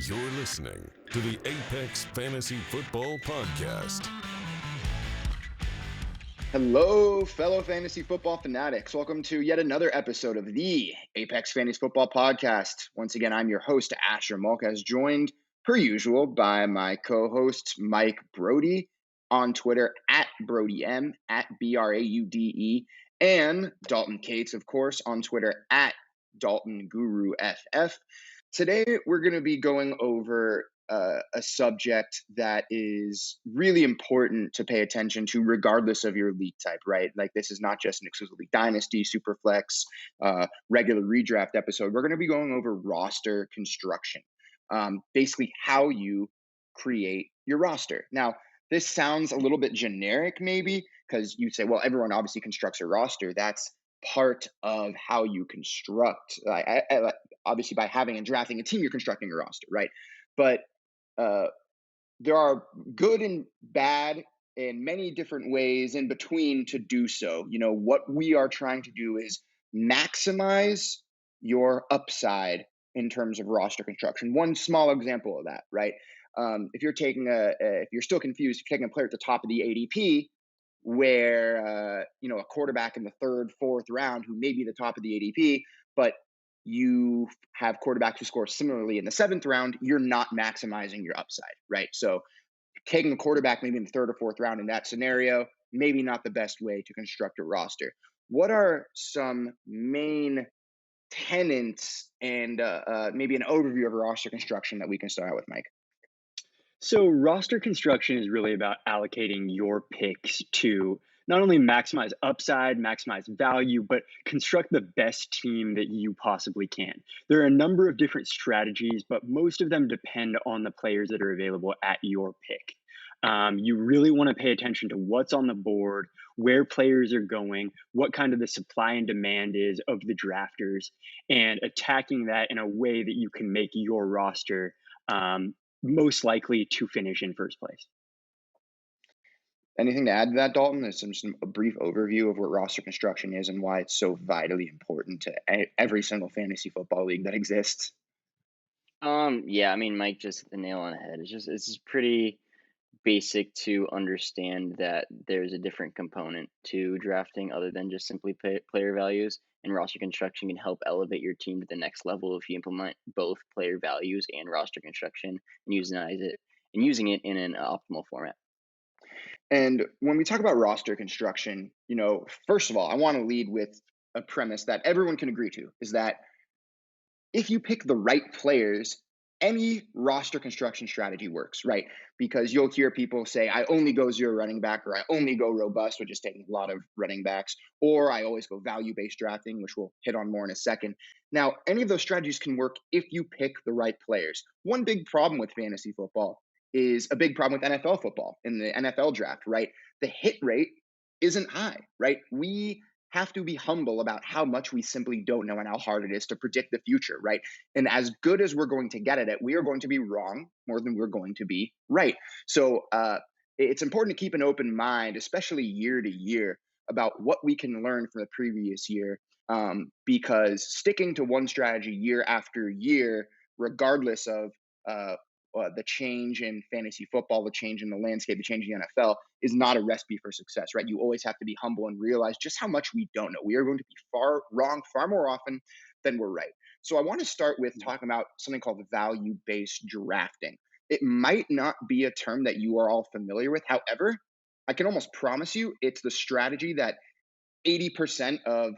You're listening to the Apex Fantasy Football Podcast. Hello, fellow fantasy football fanatics. Welcome to yet another episode of the Apex Fantasy Football Podcast. Once again, I'm your host, Asher Malkas, joined per usual by my co-host, Mike Brody, on Twitter at BrodyM, at BRAUDE, and Dalton Cates, of course, on Twitter at DaltonGuruFF. Today, we're going to be going over a subject that is really important to pay attention to regardless of your league type, right? Like, this is not just an exclusively dynasty, superflex, regular redraft episode. We're going to be going over roster construction, basically how you create your roster. Now, this sounds a little bit generic maybe because you say, well, everyone obviously constructs a roster. That's part of how you construct. Obviously, by having and drafting a team, you're constructing a roster, right? But there are good and bad and many different ways in between to do so. You know, what we are trying to do is maximize your upside in terms of roster construction. One small example of that, right? If you're taking if you're still confused, if you're taking a player at the top of the ADP, where a quarterback in the third, fourth round who may be the top of the ADP, but you have quarterbacks who score similarly in the seventh round, you're not maximizing your upside, right? So taking a quarterback maybe in the third or fourth round in that scenario, maybe not the best way to construct a roster. What are some main tenets and maybe an overview of a roster construction that we can start out with, Mike? So roster construction is really about allocating your picks to not only maximize upside, maximize value, but construct the best team that you possibly can. There are a number of different strategies, but most of them depend on the players that are available at your pick. You really want to pay attention to what's on the board, where players are going, what kind of the supply and demand is of the drafters, and attacking that in a way that you can make your roster most likely to finish in first place. Anything to add to that, Dalton? There's a brief overview of what roster construction is and why it's so vitally important to every single fantasy football league that exists. Yeah, I mean, Mike just hit the nail on the head. It's just pretty basic to understand that there's a different component to drafting other than just simply player values. And roster construction can help elevate your team to the next level if you implement both player values and roster construction and using it in an optimal format. And when we talk about roster construction, first of all, I want to lead with a premise that everyone can agree to, is that if you pick the right players, any roster construction strategy works, right? Because you'll hear people say, I only go zero running back, or I only go robust, which is taking a lot of running backs, or I always go value-based drafting, which we'll hit on more in a second. Now, any of those strategies can work if you pick the right players. One big problem with fantasy football is a big problem with NFL football in the NFL draft, right? The hit rate isn't high, right? We have to be humble about how much we simply don't know and how hard it is to predict the future, right? And as good as we're going to get at it, we are going to be wrong more than we're going to be right. So it's important to keep an open mind, especially year to year, about what we can learn from the previous year, because sticking to one strategy year after year, regardless of the change in fantasy football, the change in the landscape, the change in the NFL is not a recipe for success, right? You always have to be humble and realize just how much we don't know. We are going to be far wrong far more often than we're right. So I want to start with talking about something called value-based drafting. It might not be a term that you are all familiar with. However, I can almost promise you it's the strategy that 80% of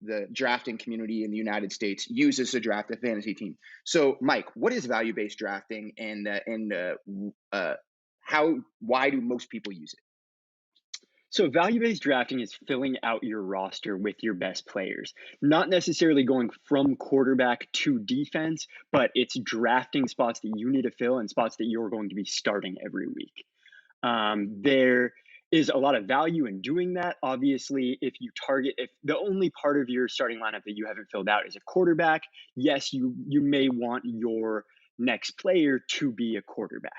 the drafting community in the United States uses to draft a fantasy team. So, Mike, what is value-based drafting, and why do most people use it? So value-based drafting is filling out your roster with your best players, not necessarily going from quarterback to defense, but it's drafting spots that you need to fill and spots that you're going to be starting every week. There is a lot of value in doing that. Obviously, if the only part of your starting lineup that you haven't filled out is a quarterback, yes, you may want your next player to be a quarterback.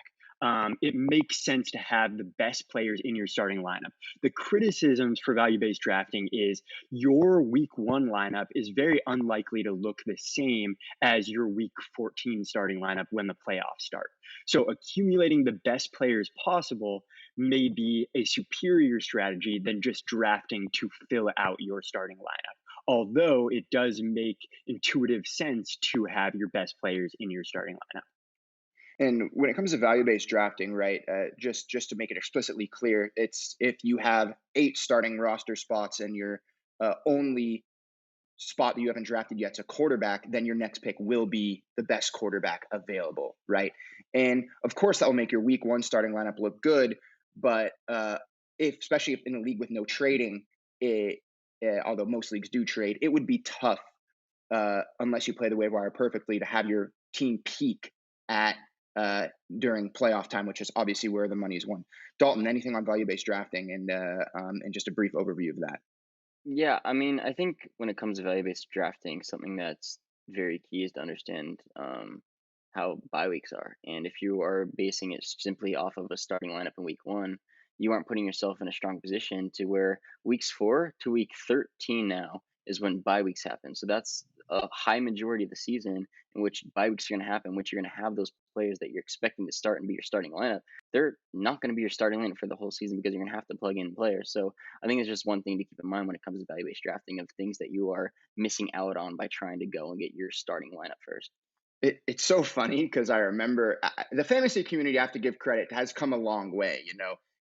it makes sense to have the best players in your starting lineup. The criticisms for value-based drafting is your week 1 lineup is very unlikely to look the same as your week 14 starting lineup when the playoffs start. So accumulating the best players possible may be a superior strategy than just drafting to fill out your starting lineup. Although it does make intuitive sense to have your best players in your starting lineup. And when it comes to value-based drafting, right? Just to make it explicitly clear, it's if you have 8 starting roster spots and your only spot that you haven't drafted yet is a quarterback, then your next pick will be the best quarterback available, right? And of course, that will make your week 1 starting lineup look good. But especially if in a league with no trading, although most leagues do trade, it would be tough unless you play the waiver wire perfectly to have your team peak at during playoff time, which is obviously where the money is won. Dalton, anything on value-based drafting and just a brief overview of that? Yeah, I mean, I think when it comes to value-based drafting, something that's very key is to understand how bye weeks are. And if you are basing it simply off of a starting lineup in week 1, you aren't putting yourself in a strong position to where weeks 4 to week 13 now is when bye weeks happen. So that's a high majority of the season in which bye weeks are going to happen, which you're going to have those players that you're expecting to start and be your starting lineup. They're not going to be your starting lineup for the whole season because you're going to have to plug in players. So I think it's just one thing to keep in mind when it comes to value-based drafting of things that you are missing out on by trying to go and get your starting lineup first. It's so funny because I remember the fantasy community, I have to give credit, has come a long way,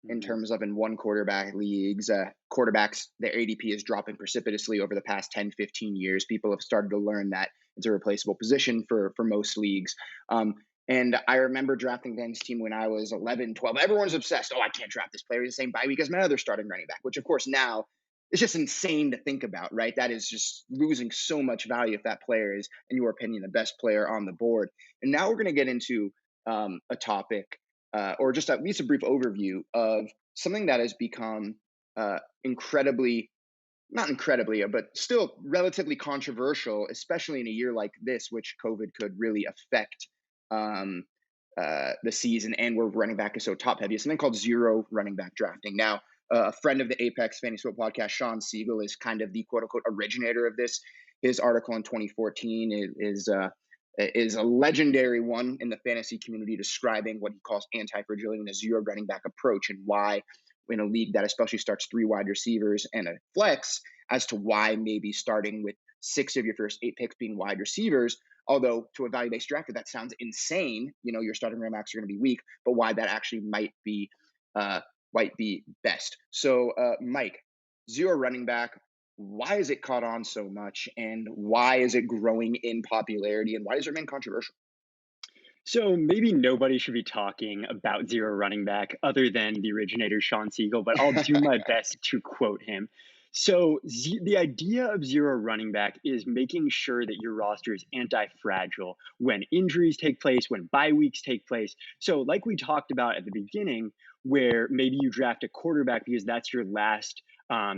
in Mhm. terms of in one quarterback leagues, quarterbacks, their ADP is dropping precipitously over the past 10, 15 years. People have started to learn that it's a replaceable position for most leagues. And I remember drafting Ben's team when I was 11, 12. Everyone's obsessed. Oh, I can't draft this player. He's the same bye week as my other starting running back, which of course now it's just insane to think about, right? That is just losing so much value if that player is, in your opinion, the best player on the board. And now we're going to get into a topic, or just at least a brief overview of something that has become incredibly, not incredibly, but still relatively controversial, especially in a year like this, which COVID could really affect um, the season, and where running back is so top heavy. It's something called zero running back drafting. Now, a friend of the Apex Fantasy Football Podcast, Sean Siegel, is kind of the quote unquote originator of this. His article in 2014 is a legendary one in the fantasy community, describing what he calls anti-fragility and a zero running back approach, and why in a league that especially starts 3 wide receivers and a flex, as to why maybe starting with 6 of your first 8 picks being wide receivers. Although to a value-based drafter, that sounds insane. Your starting running backs are going to be weak, but why that actually uh, might be best. So, Mike, zero running back. Why has it caught on so much, and why is it growing in popularity, and why does it remain controversial? So maybe nobody should be talking about zero running back other than the originator, Sean Siegel, but I'll do my best to quote him. So the idea of zero running back is making sure that your roster is anti-fragile when injuries take place, when bye weeks take place. So like we talked about at the beginning, where maybe you draft a quarterback because that's your last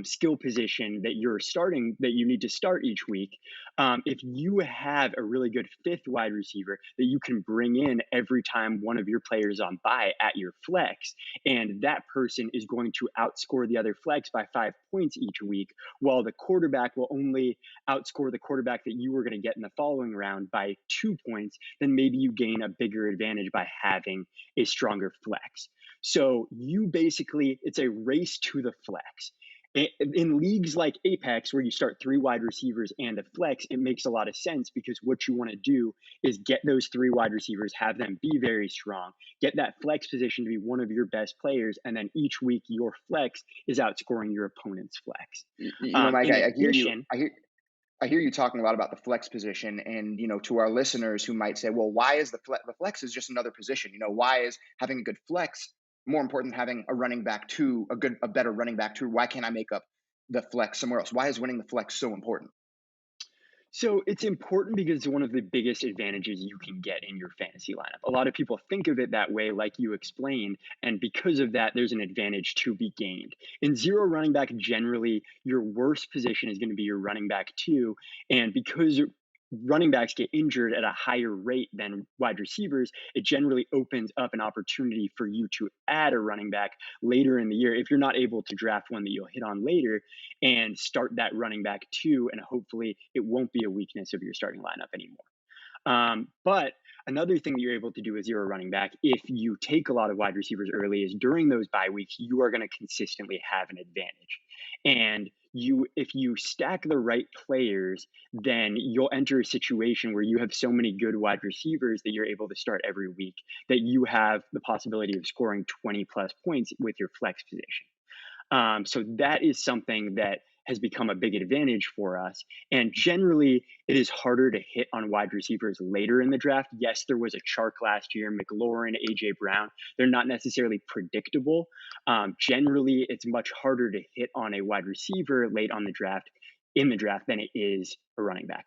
skill position that you're starting, that you need to start each week. If you have a really good 5th wide receiver that you can bring in every time one of your players on bye at your flex, and that person is going to outscore the other flex by 5 points each week, while the quarterback will only outscore the quarterback that you were going to get in the following round by 2 points, then maybe you gain a bigger advantage by having a stronger flex. So you basically, it's a race to the flex. In leagues like Apex, where you start 3 wide receivers and a flex, it makes a lot of sense because what you want to do is get those 3 wide receivers, have them be very strong, get that flex position to be one of your best players, and then each week your flex is outscoring your opponent's flex. Mike, In I hear you. addition, I hear you talking a lot about the flex position, and to our listeners who might say, "Well, why is the flex is just another position? Why is having a good flex more important than having a running back two, a better running back two? Why can't I make up the flex somewhere else? Why is winning the flex so important?" so it's important because it's one of the biggest advantages you can get in your fantasy lineup. A lot of people think of it that way, like you explained, and because of that, there's an advantage to be gained. In zero running back, generally, your worst position is going to be your running back two, and because running backs get injured at a higher rate than wide receivers, it generally opens up an opportunity for you to add a running back later in the year if you're not able to draft one that you'll hit on later and start that running back too. And hopefully it won't be a weakness of your starting lineup anymore. But another thing that you're able to do as you're a running back, if you take a lot of wide receivers early, is during those bye weeks, you are going to consistently have an advantage. And if you stack the right players, then you'll enter a situation where you have so many good wide receivers that you're able to start every week that you have the possibility of scoring 20 plus points with your flex position. So that is something that has become a big advantage for us. And generally, it is harder to hit on wide receivers later in the draft. Yes, there was a Chark last year, McLaurin, AJ Brown. They're not necessarily predictable. Generally, it's much harder to hit on a wide receiver late on the draft in the draft than it is a running back.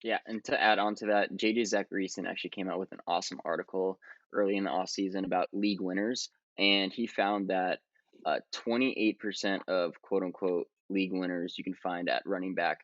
Yeah, and to add on to that, JJ Zachariason actually came out with an awesome article early in the off season about league winners, and he found that 28% of quote unquote league winners you can find at running back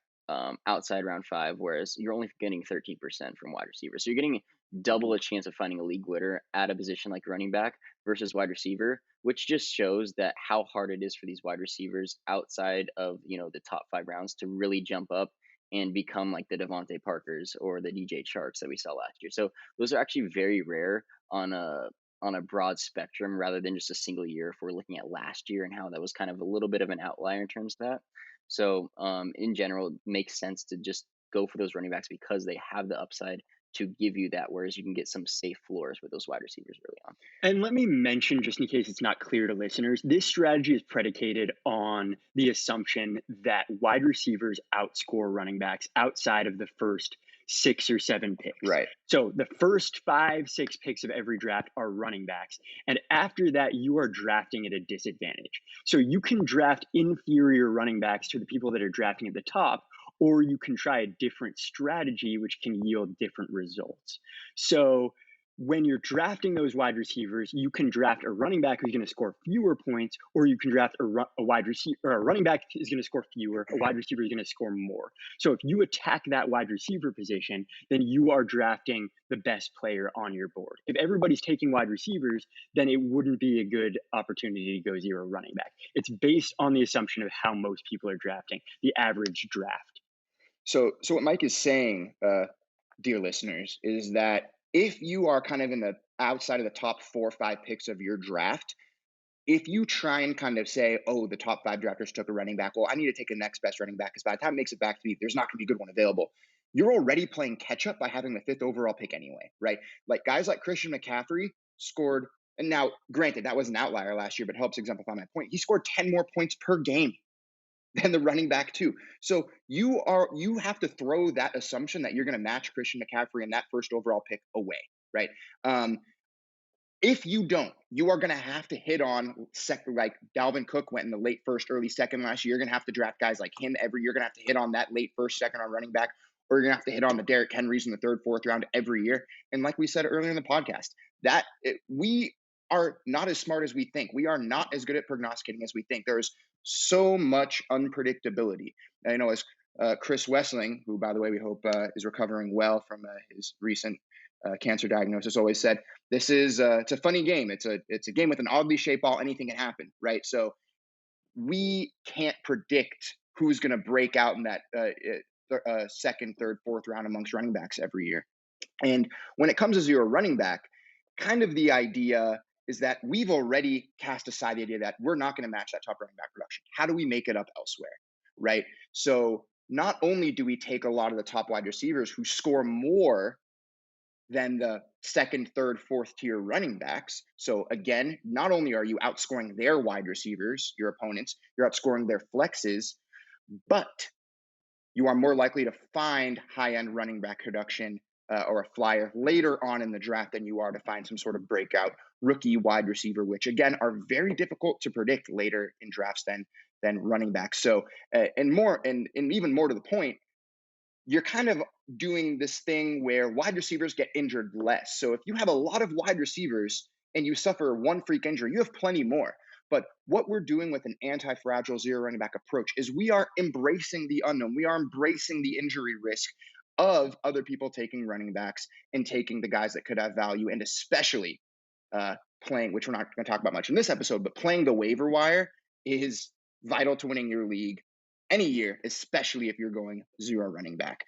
outside round five, whereas you're only getting 13% from wide receiver. So you're getting double a chance of finding a league winner at a position like running back versus wide receiver, which just shows that how hard it is for these wide receivers outside of the top 5 rounds to really jump up and become like the Devontae Parkers or the DJ Charks that we saw last year. So those are actually very rare on a broad spectrum rather than just a single year. If we're looking at last year and how that was kind of a little bit of an outlier in terms of that. So in general, it makes sense to just go for those running backs because they have the upside to give you that, whereas you can get some safe floors with those wide receivers early on. And let me mention, just in case it's not clear to listeners, this strategy is predicated on the assumption that wide receivers outscore running backs outside of the first 6 or 7 picks. Right. So the first 5, 6 picks of every draft are running backs. And after that, you are drafting at a disadvantage. So you can draft inferior running backs to the people that are drafting at the top, or you can try a different strategy, which can yield different results. So when you're drafting those wide receivers, you can draft a running back who's going to score fewer points, or you can draft a wide receiver, or a running back is going to score fewer, a wide receiver is going to score more. So if you attack that wide receiver position, then you are drafting the best player on your board. If everybody's taking wide receivers, then it wouldn't be a good opportunity to go zero running back. It's based on the assumption of how most people are drafting, the average draft. So what Mike is saying, dear listeners, is that if you are kind of in the outside of the top 4 or 5 picks of your draft, if you try and kind of say, oh, the top 5 drafters took a running back, well, I need to take a next best running back because by the time it makes it back to me, there's not going to be a good one available. You're already playing catch up by having the 5th overall pick anyway, right? Like guys like Christian McCaffrey scored, and now granted, that was an outlier last year, but helps exemplify my point. He scored 10 more points per game than the running back too. So you have to throw that assumption that you're going to match Christian McCaffrey and that first overall pick away, right? If you don't, you are going to have to hit on like Dalvin Cook went in the late first, early second last year. You're going to have to draft guys like him every year. You're going to have to hit on that late first, second on running back, or you're going to have to hit on the Derrick Henrys in the 3rd, 4th round every year. And like we said earlier in the podcast, we are not as smart as we think. We are not as good at prognosticating as we think. There's so much unpredictability. I know as Chris Wessling, who, by the way, we hope is recovering well from his recent cancer diagnosis, always said, this is it's a funny game. It's a game with an oddly shaped ball. Anything can happen, right? So we can't predict who's going to break out in that 2nd, 3rd, 4th round amongst running backs every year. And when it comes to zero running back, kind of the idea is that we've already cast aside the idea that we're not going to match that top running back production. How do we make it up elsewhere, right? So not only do we take a lot of the top wide receivers who score more than the 2nd, 3rd, 4th tier running backs. So again, not only are you outscoring their wide receivers, your opponents, you're outscoring their flexes, but you are more likely to find high-end running back production or a flyer later on in the draft than you are to find some sort of breakout rookie wide receiver, which again are very difficult to predict later in drafts than running backs. So and even more to the point, you're kind of doing this thing where wide receivers get injured less. So if you have a lot of wide receivers and you suffer one freak injury, you have plenty more. But what we're doing with an anti-fragile zero running back approach is we are embracing the unknown. We are embracing the injury risk of other people taking running backs and taking the guys that could have value, and especially playing, which we're not going to talk about much in this episode, but playing the waiver wire is vital to winning your league any year, especially if you're going zero running back.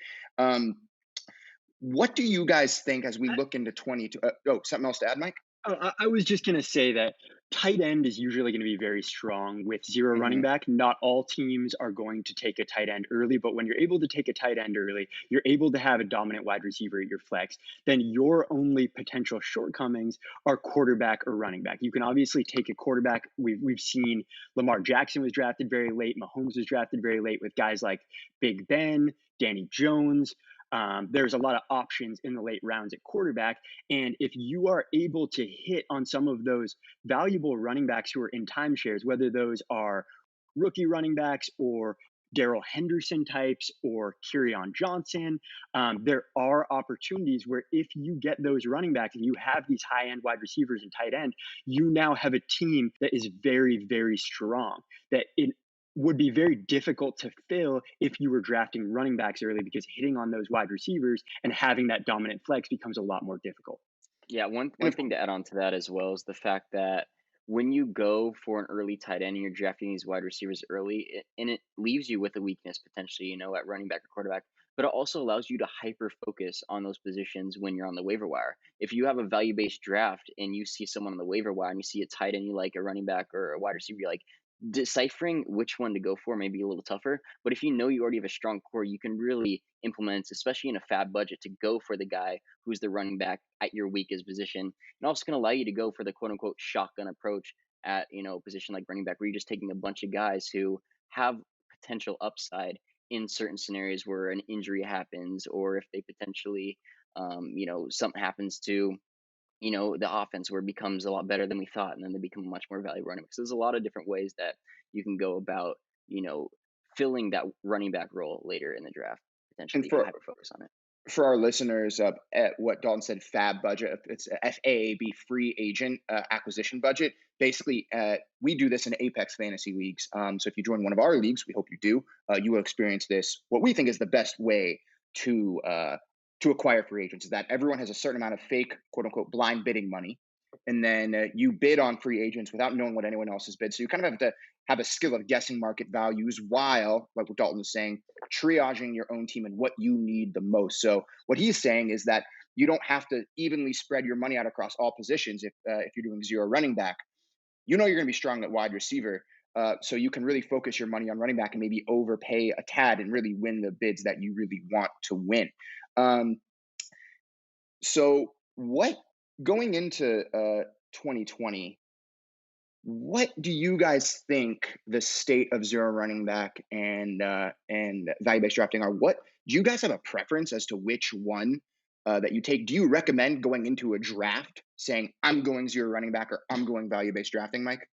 What do you guys think as we look into 22? Something else to add, Mike? I was just going to say that tight end is usually going to be very strong with zero running back. Not all teams are going to take a tight end early, but when you're able to take a tight end early, you're able to have a dominant wide receiver at your flex. Then your only potential shortcomings are quarterback or running back. You can obviously take a quarterback. We've seen Lamar Jackson was drafted very late. Mahomes was drafted very late with guys like Big Ben, Danny Jones. There's a lot of options in the late rounds at quarterback. And if you are able to hit on some of those valuable running backs who are in timeshares, whether those are rookie running backs or Darrell Henderson types or Kerryon Johnson, there are opportunities where if you get those running backs and you have these high end wide receivers and tight end, you now have a team that is very, very strong, that it would be very difficult to fill if you were drafting running backs early, because hitting on those wide receivers and having that dominant flex becomes a lot more difficult. Yeah, one thing to add on to that as well is the fact that when you go for an early tight end and you're drafting these wide receivers early, it leaves you with a weakness potentially, at running back or quarterback, but it also allows you to hyper focus on those positions when you're on the waiver wire. If you have a value based draft and you see someone on the waiver wire and you see a tight end you like, a running back or a wide receiver you like, deciphering which one to go for may be a little tougher. But if you know you already have a strong core, you can really implement, especially in a fab budget, to go for the guy who's the running back at your weakest position. And also going to allow you to go for the quote unquote shotgun approach at a position like running back, where you're just taking a bunch of guys who have potential upside in certain scenarios where an injury happens, or if they potentially something happens to the offense where it becomes a lot better than we thought, and then they become a much more valuable running back. So there's a lot of different ways that you can go about, filling that running back role later in the draft. Potentially, And you can for hyper focus on it. for our listeners, at what Dalton said, fab budget, it's FAAB, free agent acquisition budget. Basically, we do this in Apex Fantasy Leagues. So if you join one of our leagues, we hope you do, you will experience this. What we think is the best way to acquire free agents is that everyone has a certain amount of fake, quote unquote, blind bidding money. And then you bid on free agents without knowing what anyone else has bid. So you kind of have to have a skill of guessing market values while, like what Dalton was saying, triaging your own team and what you need the most. So what he's saying is that you don't have to evenly spread your money out across all positions if you're doing zero running back. You're going to be strong at wide receiver. So you can really focus your money on running back and maybe overpay a tad and really win the bids that you really want to win. So what going into 2020, what do you guys think the state of zero running back and value based drafting are? What do you guys have a preference as to which one that you take? Do you recommend going into a draft saying I'm going zero running back or I'm going value based drafting, Mike?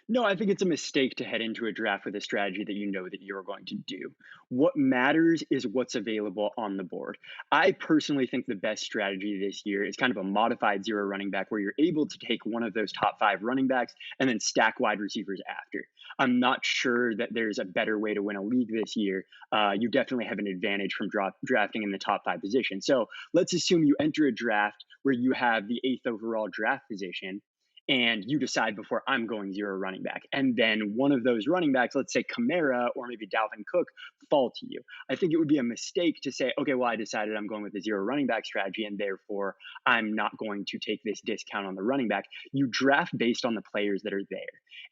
No, I think it's a mistake to head into a draft with a strategy that you know that you're going to do. What matters is what's available on the board. I personally think the best strategy this year is kind of a modified zero running back, where you're able to take one of those top 5 running backs and then stack wide receivers after. I'm not sure that there's a better way to win a league this year. You definitely have an advantage from drafting in the top 5 position. So let's assume you enter a draft where you have the 8th overall draft position, and you decide before, I'm going zero running back. And then one of those running backs, let's say Kamara or maybe Dalvin Cook, fall to you. I think it would be a mistake to say, okay, well, I decided I'm going with the zero running back strategy, and therefore I'm not going to take this discount on the running back. You draft based on the players that are there.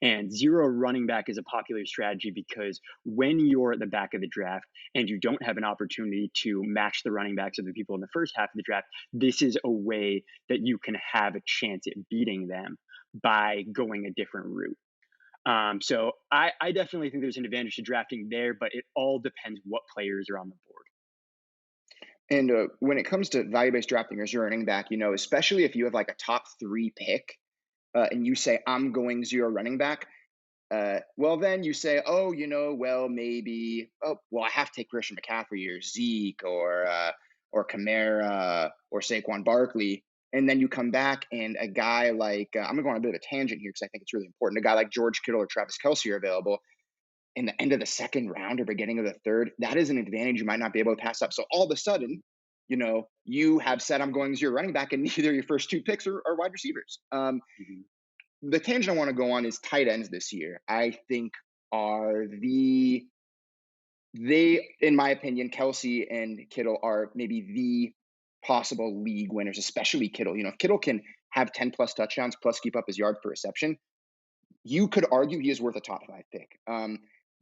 And zero running back is a popular strategy because when you're at the back of the draft and you don't have an opportunity to match the running backs of the people in the first half of the draft, this is a way that you can have a chance at beating them by going a different route. So I definitely think there's an advantage to drafting there, but it all depends what players are on the board. And when it comes to value-based drafting or zero running back, especially if you have like a top 3 pick and you say, I'm going zero running back, well, then you say, maybe, I have to take Christian McCaffrey or Zeke or Kamara or Saquon Barkley. And then you come back and a guy like, I'm going to go on a bit of a tangent here because I think it's really important. A guy like George Kittle or Travis Kelce are available. in the end of the second round or beginning of the third, that is an advantage you might not be able to pass up. So all of a sudden, you have said I'm going as your running back, and neither your first two picks are wide receivers. Mhm. The tangent I want to go on is tight ends this year. I think are in my opinion, Kelsey and Kittle are maybe the possible league winners, especially Kittle. If Kittle can have 10 plus touchdowns plus keep up his yards per reception, you could argue he is worth a top 5 pick.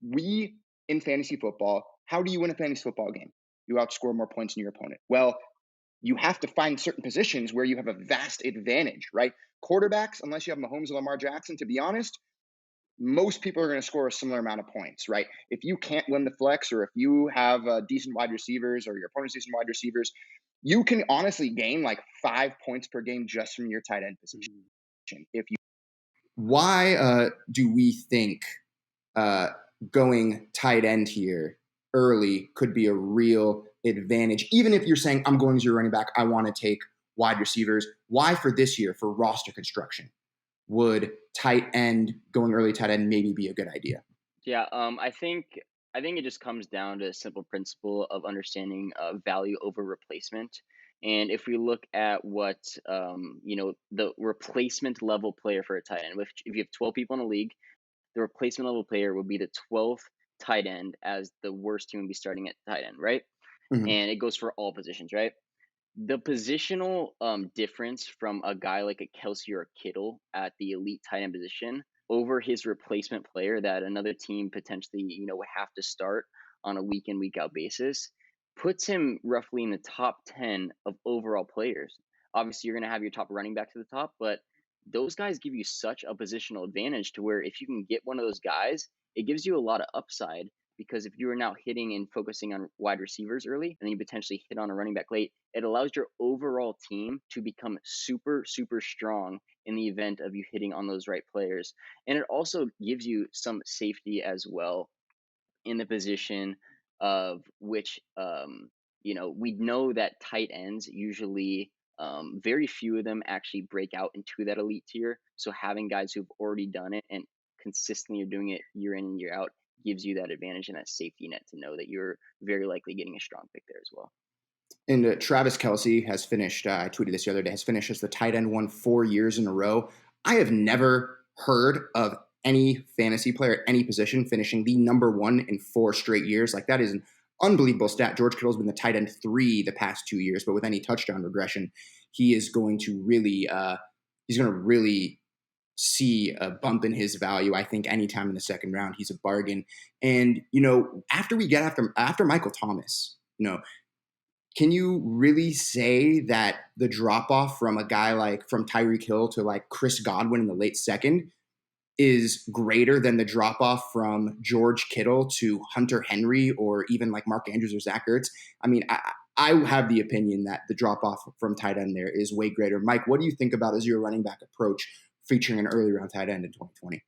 We in fantasy football, how do you win a fantasy football game? You outscore more points than your opponent. Well, you have to find certain positions where you have a vast advantage, right? Quarterbacks, unless you have Mahomes or Lamar Jackson, to be honest, most people are going to score a similar amount of points, right? If you can't win the flex, or if you have decent wide receivers or your opponent's decent wide receivers, you can honestly gain like 5 points per game just from your tight end position. If you Why do we think going tight end here early could be a real advantage? Even if you're saying, I'm going as your running back, I want to take wide receivers. Why for this year, for roster construction, would going early tight end maybe be a good idea? Yeah, I think it just comes down to a simple principle of understanding value over replacement. And if we look at what the replacement level player for a tight end, if you have 12 people in the league, the replacement level player would be the 12th tight end, as the worst team would be starting at tight end, right? Mhm. And it goes for all positions, right? The positional difference from a guy like a Kelsey or a Kittle at the elite tight end position over his replacement player that another team potentially would have to start on a week in week out basis puts him roughly in the top 10 of overall players. Obviously, you're going to have your top running back to the top, but those guys give you such a positional advantage to where if you can get one of those guys, it gives you a lot of upside, because if you are now hitting and focusing on wide receivers early and then you potentially hit on a running back late, it allows your overall team to become super, super strong in the event of you hitting on those right players. And it also gives you some safety as well in the position of which, we know that tight ends usually, very few of them actually break out into that elite tier. So having guys who've already done it and consistently are doing it year in and year out gives you that advantage and that safety net to know that you're very likely getting a strong pick there as well. And Travis Kelce has finished, I tweeted this the other day, has finished as the tight end 4 years in a row. I have never heard of any fantasy player at any position finishing the number 1 in 4 straight years. Like, that is an unbelievable stat. George Kittle's been the tight end 3 the past 2 years, but with any touchdown regression, he is going to really, see a bump in his value. I think anytime in the second round, he's a bargain. And, after Michael Thomas, can you really say that the drop off from a guy from Tyreek Hill to Chris Godwin in the late second is greater than the drop off from George Kittle to Hunter Henry or even Mark Andrews or Zach Ertz? I mean, I have the opinion that the drop off from tight end there is way greater. Mike, what do you think about a zero running back approach featuring an early round tight end in 2020?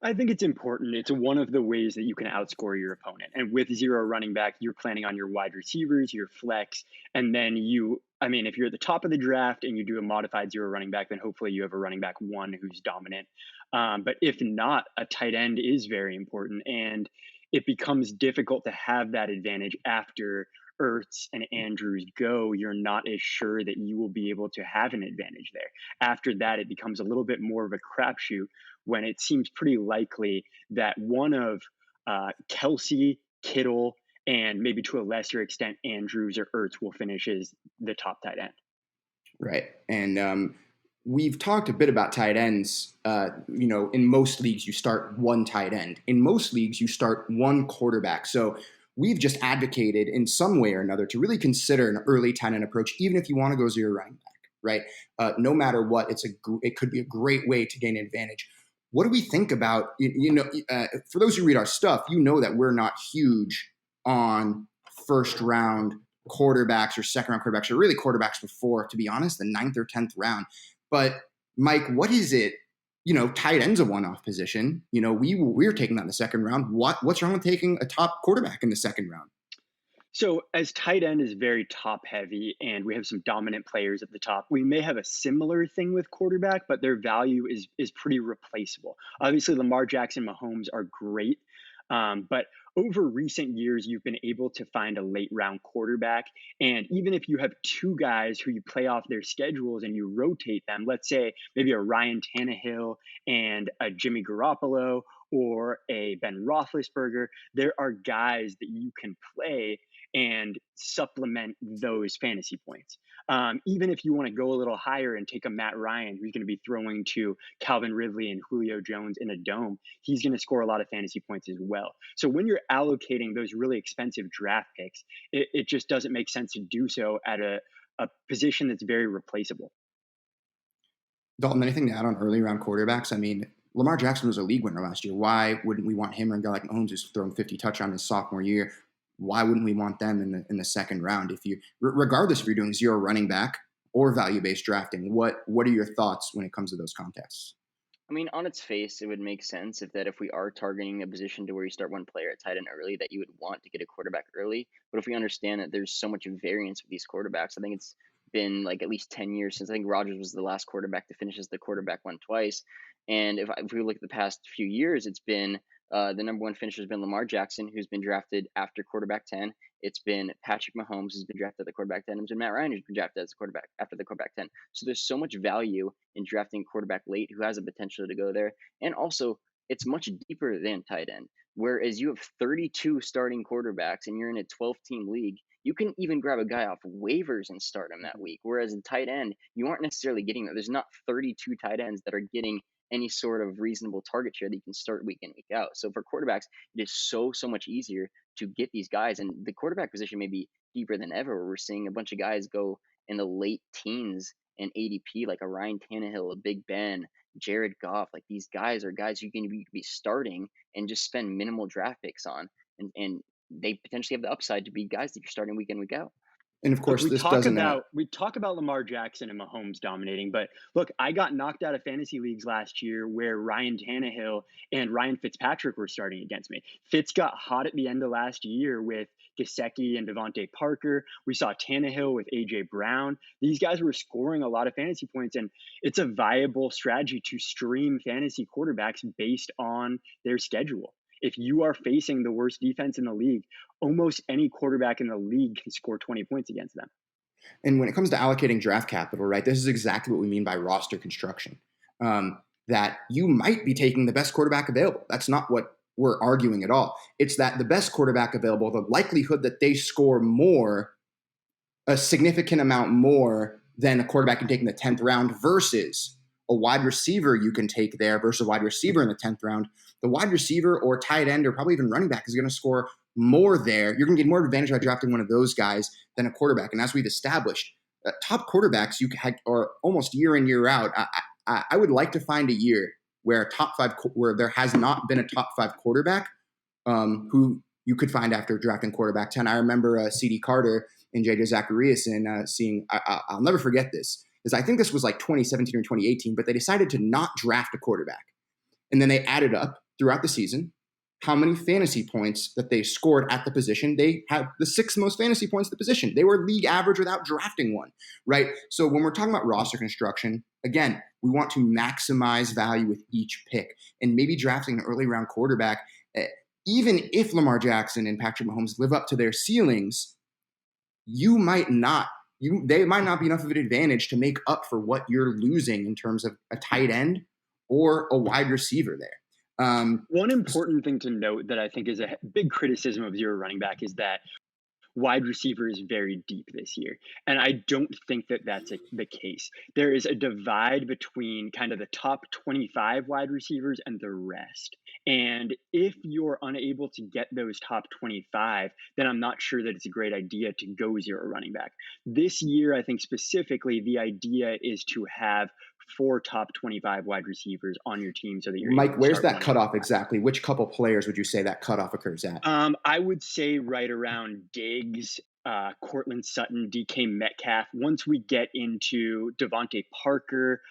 I think it's important. It's one of the ways that you can outscore your opponent. And with zero running back, you're planning on your wide receivers, your flex, and then if you're at the top of the draft and you do a modified zero running back, then hopefully you have a running back 1 who's dominant. But if not, a tight end is very important. And it becomes difficult to have that advantage after Ertz and Andrews go. You're not as sure that you will be able to have an advantage there. After that, it becomes a little bit more of a crapshoot, when it seems pretty likely that one of Kelsey, Kittle, and maybe to a lesser extent Andrews or Ertz will finish as the top tight end. Right. And we've talked a bit about tight ends. In most leagues, you start one tight end. In most leagues, you start one quarterback. So we've just advocated in some way or another to really consider an early tight end approach, even if you want to go zero running back, right? No matter what, it could be a great way to gain an advantage. What do we think about, for those who read our stuff, that we're not huge on first round quarterbacks or second round quarterbacks, or really quarterbacks before, to be honest, the 9th or 10th round. But Mike, what is it? Tight end's a one-off position. We're taking that in the second round. What's wrong with taking a top quarterback in the second round? So as tight end is very top heavy and we have some dominant players at the top, we may have a similar thing with quarterback, but their value is pretty replaceable. Obviously, Lamar Jackson, Mahomes are great. But over recent years, you've been able to find a late round quarterback. And even if you have two guys who you play off their schedules and you rotate them, let's say maybe a Ryan Tannehill and a Jimmy Garoppolo or a Ben Roethlisberger, there are guys that you can play and supplement those fantasy points. Even if you want to go a little higher and take a Matt Ryan, who's going to be throwing to Calvin Ridley and Julio Jones in a dome, he's going to score a lot of fantasy points as well. So when you're allocating those really expensive draft picks, it just doesn't make sense to do so at a position that's very replaceable. Dalton, anything to add on early round quarterbacks? I mean, Lamar Jackson was a league winner last year. Why wouldn't we want him or a guy like Mahomes who's thrown 50 touchdowns his sophomore year? Why wouldn't we want them in the second round? If you, regardless if you're doing zero running back or value based drafting, what are your thoughts when it comes to those contests? I mean, on its face, it would make sense if we are targeting a position to where you start one player at tight end early, that you would want to get a quarterback early. But if we understand that there's so much variance with these quarterbacks, I think it's been like at least 10 years since I think Rodgers was the last quarterback to finish as the quarterback one twice. And if we look at the past few years, it's been the number one finisher has been Lamar Jackson, who's been drafted after quarterback 10. It's been Patrick Mahomes, who's been drafted at the quarterback 10. It's been Matt Ryan, who's been drafted as a quarterback after the quarterback 10. So there's so much value in drafting a quarterback late who has the potential to go there. And also, it's much deeper than tight end. Whereas you have 32 starting quarterbacks and you're in a 12-team league, you can even grab a guy off waivers and start him that week. Whereas in tight end, you aren't necessarily getting that. There's not 32 tight ends that are getting any sort of reasonable target share that you can start week in, week out. So for quarterbacks, it is so much easier to get these guys. And the quarterback position may be deeper than ever, where we're seeing a bunch of guys go in the late teens and ADP, like a Ryan Tannehill, a Big Ben, Jared Goff. Like these guys are guys you can be starting and just spend minimal draft picks on. And they potentially have the upside to be guys that you're starting week in, week out. And of course, Look, this doesn't. we talk about Lamar Jackson and Mahomes dominating, but look, I got knocked out of fantasy leagues last year where Ryan Tannehill and Ryan Fitzpatrick were starting against me. Fitz got hot at the end of last year with Gesicki and Devontae Parker. We saw Tannehill with AJ Brown. These guys were scoring a lot of fantasy points, and it's a viable strategy to stream fantasy quarterbacks based on their schedule. If you are facing the worst defense in the league, almost any quarterback in the league can score 20 points against them. And when it comes to allocating draft capital, right, this is exactly what we mean by roster construction. That you might be taking the best quarterback available. That's not what we're arguing at all. It's that the best quarterback available, the likelihood that they score more, a significant amount more than a quarterback can take in the 10th round versus a wide receiver you can take there versus a wide receiver in the 10th round. The wide receiver or tight end or probably even running back is going to score more there. You're going to get more advantage by drafting one of those guys than a quarterback. And as we've established, top quarterbacks you are almost year in, year out. I would like to find a year where where there has not been a top 5 quarterback who you could find after drafting quarterback 10. I remember C.D. Carter and J.J. Zacharias and seeing. I'll never forget this. Is I think this was like 2017 or 2018, but they decided to not draft a quarterback, and then they added up throughout the season how many fantasy points that they scored at the position. They had the 6th most fantasy points at the position. They were league average without drafting one, right? So when we're talking about roster construction, again, we want to maximize value with each pick, and maybe drafting an early round quarterback, even if Lamar Jackson and Patrick Mahomes live up to their ceilings, they might not be enough of an advantage to make up for what you're losing in terms of a tight end or a wide receiver there. One important thing to note that I think is a big criticism of zero running back is that wide receiver is very deep this year. And I don't think that that's the case. There is a divide between kind of the top 25 wide receivers and the rest. And if you're unable to get those top 25, then I'm not sure that it's a great idea to go zero running back. This year, I think specifically the idea is to have 4 top 25 wide receivers on your team so that you're Mike, where's that cutoff exactly? Which couple players would you say that cutoff occurs at? I would say right around Diggs, Cortland Sutton, DK Metcalf. Once we get into Devontae Parker,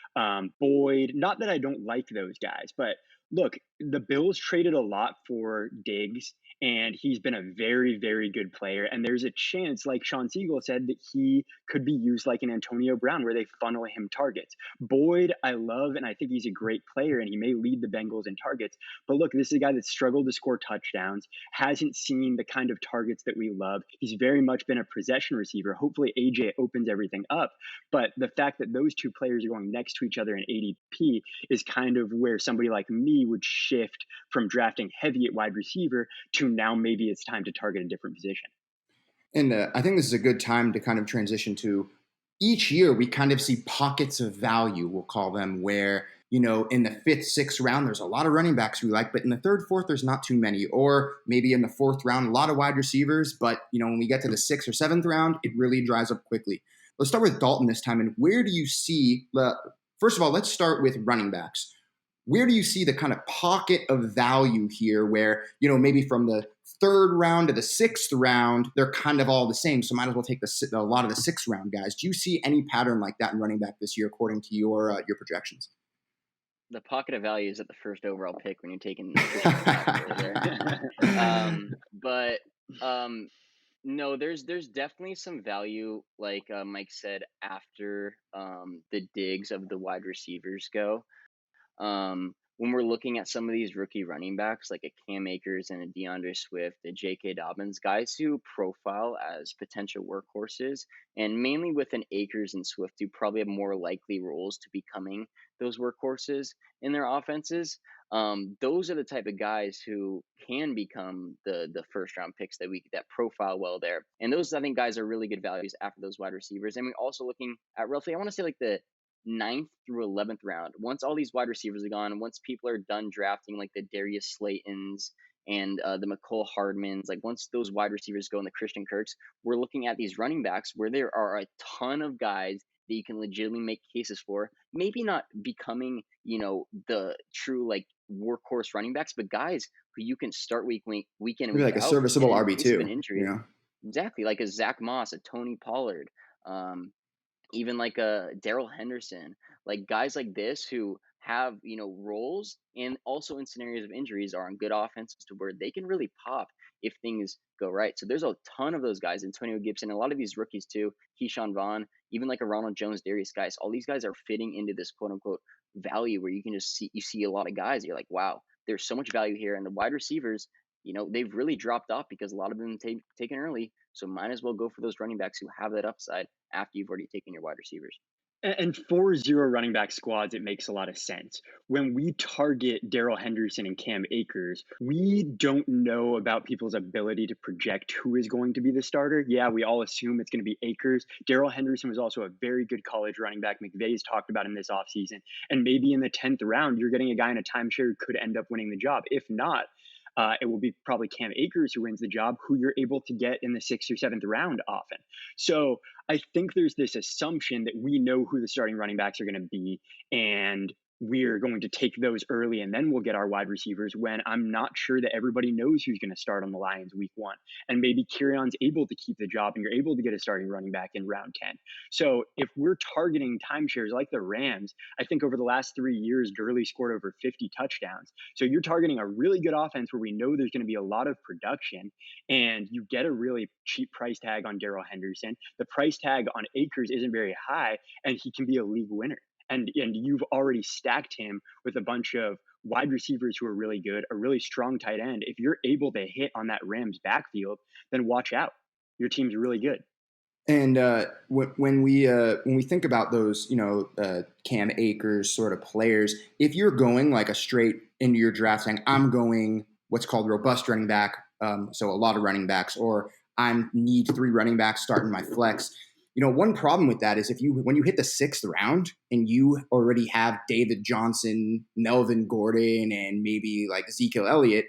Boyd, not that I don't like those guys, but look, the Bills traded a lot for Diggs, and he's been a very, very good player. And there's a chance, like Sean Siegel said, that he could be used like an Antonio Brown, where they funnel him targets. Boyd, I love, and I think he's a great player, and he may lead the Bengals in targets. But look, this is a guy that struggled to score touchdowns, hasn't seen the kind of targets that we love. He's very much been a possession receiver. Hopefully, AJ opens everything up. But the fact that those two players are going next to each other in ADP is kind of where somebody like me would shift from drafting heavy at wide receiver to now maybe it's time to target a different position. And I think this is a good time to kind of transition to each year we kind of see pockets of value, we'll call them, where, you know, in the 5th, 6th round, there's a lot of running backs we like, but in the 3rd, 4th, there's not too many. Or maybe in the 4th round, a lot of wide receivers, but, you know, when we get to the 6th or 7th round, it really dries up quickly. Let's start with Dalton this time. And where do you see first of all, let's start with running backs. Where do you see the kind of pocket of value here where, you know, maybe from the 3rd round to the 6th round, they're kind of all the same. So might as well take a lot of the 6th round guys. Do you see any pattern like that in running back this year, according to your projections? The pocket of value is at the first overall pick when you're taking the there. No, there's definitely some value, like Mike said, after the digs of the wide receivers go. When we're looking at some of these rookie running backs, like a Cam Akers and a DeAndre Swift, a J.K. Dobbins, guys who profile as potential workhorses, and mainly with an Akers and Swift, who probably have more likely roles to becoming those workhorses in their offenses. Those are the type of guys who can become the first round picks that profile well there. And those, I think, guys are really good values after those wide receivers. And we're also looking at roughly, I want to say like the 9th through 11th round. Once all these wide receivers are gone, once people are done drafting like the Darius Slaytons and the McCole Hardmans, like once those wide receivers go and the Christian Kirks, we're looking at these running backs where there are a ton of guys that you can legitimately make cases for, maybe not becoming, you know, the true like workhorse running backs, but guys who you can start week in and week like out, a serviceable and RB2. an injury. You know? Exactly, like a Zach Moss, a Tony Pollard, even like a Darrell Henderson, like guys like this who have, you know, roles and also in scenarios of injuries are on good offenses to where they can really pop if things go right. So there's a ton of those guys, Antonio Gibson, a lot of these rookies too, Keyshawn Vaughn, even like a Ronald Jones, Darius Guice, all these guys are fitting into this quote unquote value where you can just see a lot of guys. You're like, wow, there's so much value here. And the wide receivers, you know, they've really dropped off because a lot of them taken early. So might as well go for those running backs who have that upside after you've already taken your wide receivers. And for 0 running back squads, it makes a lot of sense. When we target Darrell Henderson and Cam Akers, we don't know about people's ability to project who is going to be the starter. Yeah, we all assume it's going to be Akers. Darrell Henderson was also a very good college running back. McVay's talked about him this offseason. And maybe in the 10th round, you're getting a guy in a timeshare who could end up winning the job. If not, it will be probably Cam Akers who wins the job, who you're able to get in the 6th or 7th round often. So I think there's this assumption that we know who the starting running backs are going to be, and we're going to take those early and then we'll get our wide receivers, when I'm not sure that everybody knows who's going to start on the Lions week 1. And maybe Kieran's able to keep the job and you're able to get a starting running back in round 10. So if we're targeting timeshares like the Rams, I think over the last 3 years, Gurley scored over 50 touchdowns. So you're targeting a really good offense where we know there's going to be a lot of production, and you get a really cheap price tag on Darrell Henderson. The price tag on Akers isn't very high, and he can be a league winner. And you've already stacked him with a bunch of wide receivers who are really good, a really strong tight end. If you're able to hit on that Rams backfield, then watch out. Your team's really good. And when we think about those, you know, Cam Akers sort of players, if you're going like a straight into your draft saying, I'm going what's called robust running back, so a lot of running backs, or I need 3 running backs starting my flex. You know, one problem with that is when you hit the 6th round and you already have David Johnson, Melvin Gordon, and maybe like Ezekiel Elliott,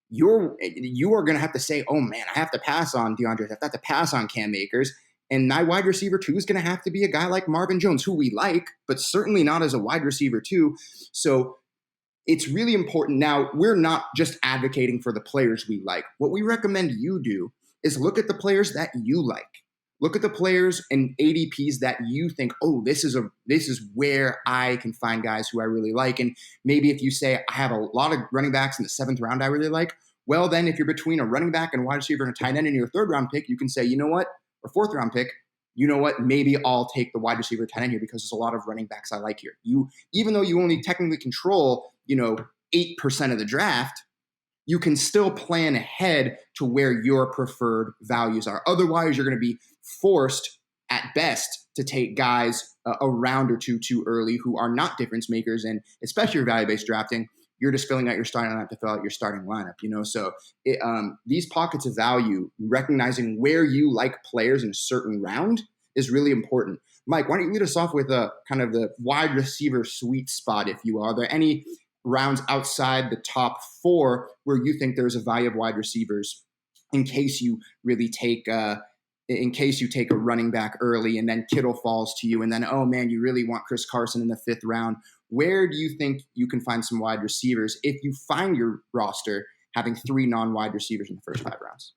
you are going to have to say, oh man, I have to pass on DeAndre. I have to pass on Cam Akers. And my wide receiver 2 is going to have to be a guy like Marvin Jones, who we like, but certainly not as a wide receiver 2. So it's really important. Now, we're not just advocating for the players we like. What we recommend you do is look at the players that you like. Look at the players and ADPs that you think, oh, this is where I can find guys who I really like. And maybe if you say I have a lot of running backs in the 7th round I really like, Well, then if you're between a running back and wide receiver and a tight end in your third round pick, you can say, you know what, or fourth round pick, you know what, maybe I'll take the wide receiver tight end here because there's a lot of running backs I like here. Even though you only technically control, 8% of the draft, you can still plan ahead to where your preferred values are. Otherwise, you're going to be forced at best to take guys a round or two too early who are not difference makers. And especially your value-based drafting, you're just filling out your starting lineup to fill out your starting lineup, So these pockets of value, recognizing where you like players in a certain round is really important. Mike, why don't you lead us off with kind of the wide receiver sweet spot, if you will? Are there any rounds outside the top 4 where you think there's a value of wide receivers in case you really take a running back early and then Kittle falls to you and then, oh man, you really want Chris Carson in the 5th round? Where do you think you can find some wide receivers if you find your roster having 3 non-wide receivers in the first 5 rounds?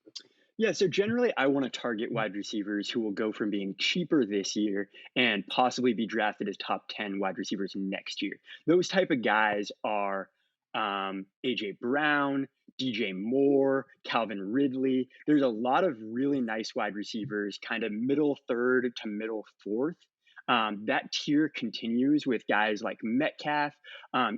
Yeah, so generally I want to target wide receivers who will go from being cheaper this year and possibly be drafted as top 10 wide receivers next year. Those type of guys are AJ Brown, DJ Moore, Calvin Ridley. There's a lot of really nice wide receivers, kind of middle 3rd to middle 4th. That tier continues with guys like Metcalf,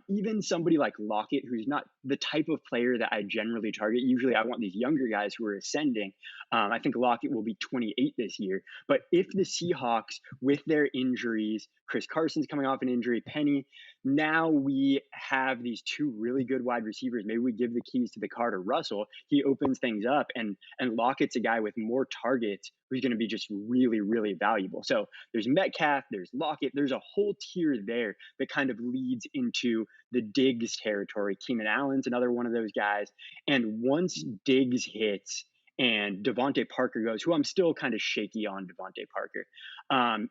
even somebody like Lockett, who's not the type of player that I generally target. Usually I want these younger guys who are ascending. I think Lockett will be 28 this year. But if the Seahawks, with their injuries, Chris Carson's coming off an injury, Penny, now we have these 2 really good wide receivers. Maybe we give the keys to the car to Russell. He opens things up, and Lockett's a guy with more targets who's going to be just really, really valuable. So there's Metcalf, there's Lockett, there's a whole tier there that kind of leads into the Diggs territory. Keenan Allen's another one of those guys. And once Diggs hits and Devontae Parker goes, who I'm still kind of shaky on Devontae Parker,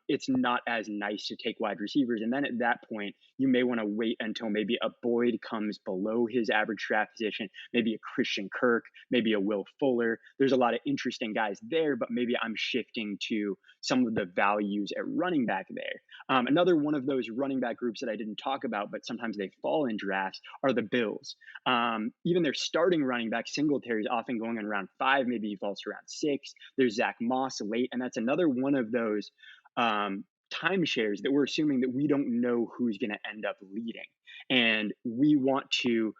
it's not as nice to take wide receivers. And then at that point, you may want to wait until maybe a Boyd comes below his average draft position, maybe a Christian Kirk, maybe a Will Fuller. There's a lot of interesting guys there, but maybe I'm shifting to some of the values at running back there. Another one of those running back groups that I didn't talk about, but sometimes they fall in drafts, are the Bills. Even their starting running back, Singletary, is often going in round 5, maybe he falls to round 6. There's Zach Moss late, and that's another one of those timeshares that we're assuming that we don't know who's going to end up leading. And we want to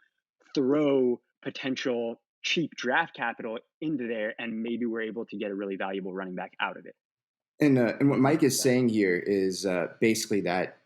throw potential cheap draft capital into there, and maybe we're able to get a really valuable running back out of it. And what Mike is saying here is basically that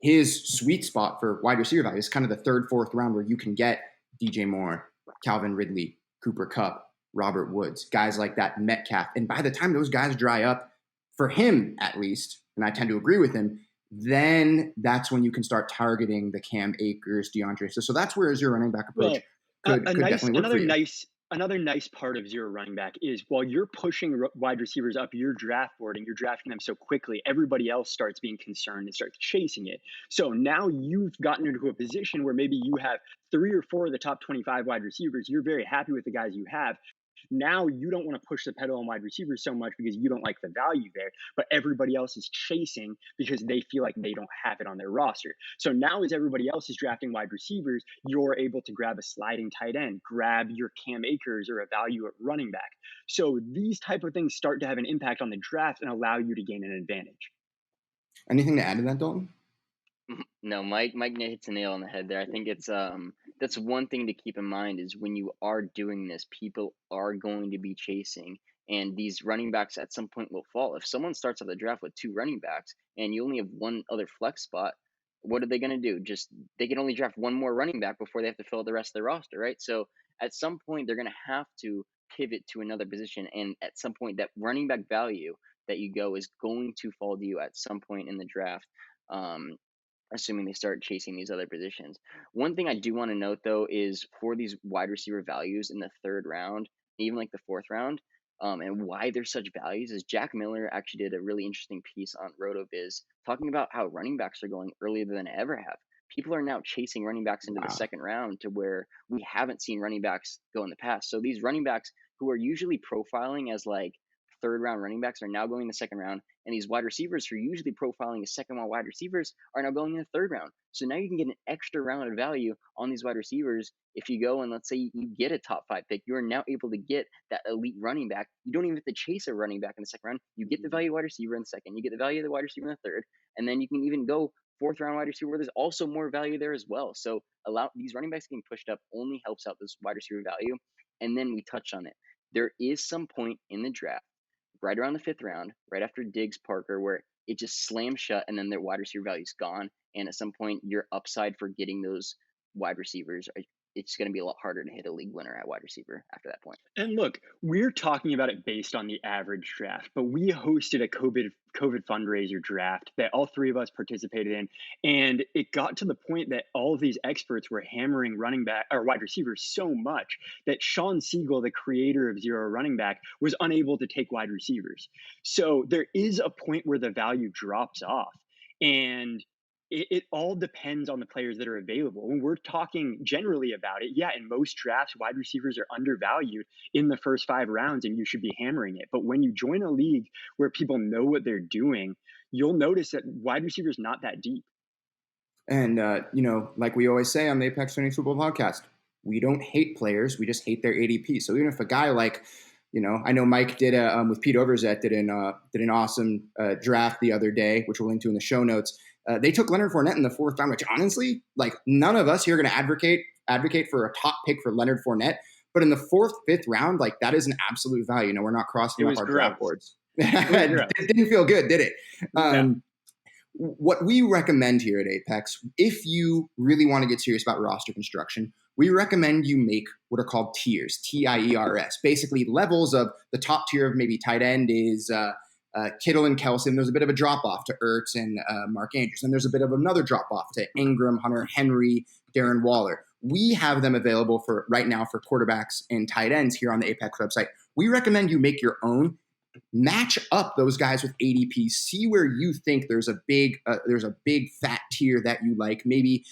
his sweet spot for wide receiver value is kind of the 3rd, 4th round where you can get DJ Moore, Calvin Ridley, Cooper Kupp, Robert Woods, guys like that, Metcalf. And by the time those guys dry up, for him at least, and I tend to agree with him, then that's when you can start targeting the Cam Akers, DeAndre. So that's where your running back approach could definitely work for you. Another nice part of zero running back is while you're pushing wide receivers up your draft board and you're drafting them so quickly, everybody else starts being concerned and starts chasing it. So now you've gotten into a position where maybe you have 3 or 4 of the top 25 wide receivers. You're very happy with the guys you have. Now you don't want to push the pedal on wide receivers so much because you don't like the value there, but everybody else is chasing because they feel like they don't have it on their roster. So now as everybody else is drafting wide receivers, you're able to grab a sliding tight end, grab your Cam Akers or a value at running back. So these type of things start to have an impact on the draft and allow you to gain an advantage. Anything to add to that, Dalton? No, Mike hits a nail on the head there. I think it's that's one thing to keep in mind is when you are doing this, people are going to be chasing, and these running backs at some point will fall. If someone starts off the draft with 2 running backs and you only have one other flex spot, what are they going to do? They can only draft one more running back before they have to fill out the rest of their roster, right? So at some point they're going to have to pivot to another position, and at some point that running back value that you go is going to fall to you at some point in the draft. Assuming they start chasing these other positions. One thing I do want to note, though, is for these wide receiver values in the 3rd round, even like the 4th round, and why they're such values is Jack Miller actually did a really interesting piece on RotoViz talking about how running backs are going earlier than they ever have. People are now chasing running backs into the 2nd round to where we haven't seen running backs go in the past. So these running backs who are usually profiling as like third round running backs are now going in the second round, and these wide receivers who are usually profiling as second round wide receivers are now going in the third round. So now you can get an extra round of value on these wide receivers. If you go and let's say you get a top 5 pick, you are now able to get that elite running back. You don't even have to chase a running back in the second round. You get the value of wide receiver in the second, you get the value of the wide receiver in the third, and then you can even go fourth round wide receiver where there's also more value there as well. So allow these running backs getting pushed up only helps out this wide receiver value. And then we touched on it. There is some point in the draft, right around the 5th round, right after Diggs, Parker, where it just slams shut and then their wide receiver value is gone. And at some point, your upside for getting those wide receivers, it's going to be a lot harder to hit a league winner at wide receiver after that point. And look, we're talking about it based on the average draft, but we hosted a COVID fundraiser draft that all 3 of us participated in, and it got to the point that all of these experts were hammering running back or wide receivers so much that Sean Siegel, the creator of Zero Running Back, was unable to take wide receivers. So there is a point where the value drops off, and it all depends on the players that are available. When we're talking generally about it, yeah, in most drafts, wide receivers are undervalued in the first 5 rounds and you should be hammering it. But when you join a league where people know what they're doing, you'll notice that wide receiver is not that deep. And, like we always say on the Apex Fantasy Football Podcast, we don't hate players. We just hate their ADP. So even if a guy like, I know Mike did with Pete Overzet did an awesome draft the other day, which we'll link to in the show notes. They took Leonard Fournette in the 4th round, which honestly, like none of us here are going to advocate for a top pick for Leonard Fournette. But in the 4th, 5th round, like that is an absolute value. We're not crossing up our draft boards. It didn't feel good, did it? Yeah. What we recommend here at Apex, if you really want to get serious about roster construction, we recommend you make what are called tiers, TIERS, basically levels of the top tier of maybe tight end is Kittle and Kelsey, and there's a bit of a drop-off to Ertz and Mark Andrews. And there's a bit of another drop-off to Ingram, Hunter Henry, Darren Waller. We have them available for right now for quarterbacks and tight ends here on the Apex website. We recommend you make your own, match up those guys with ADP, see where you think there's a big fat tier that you like. Maybe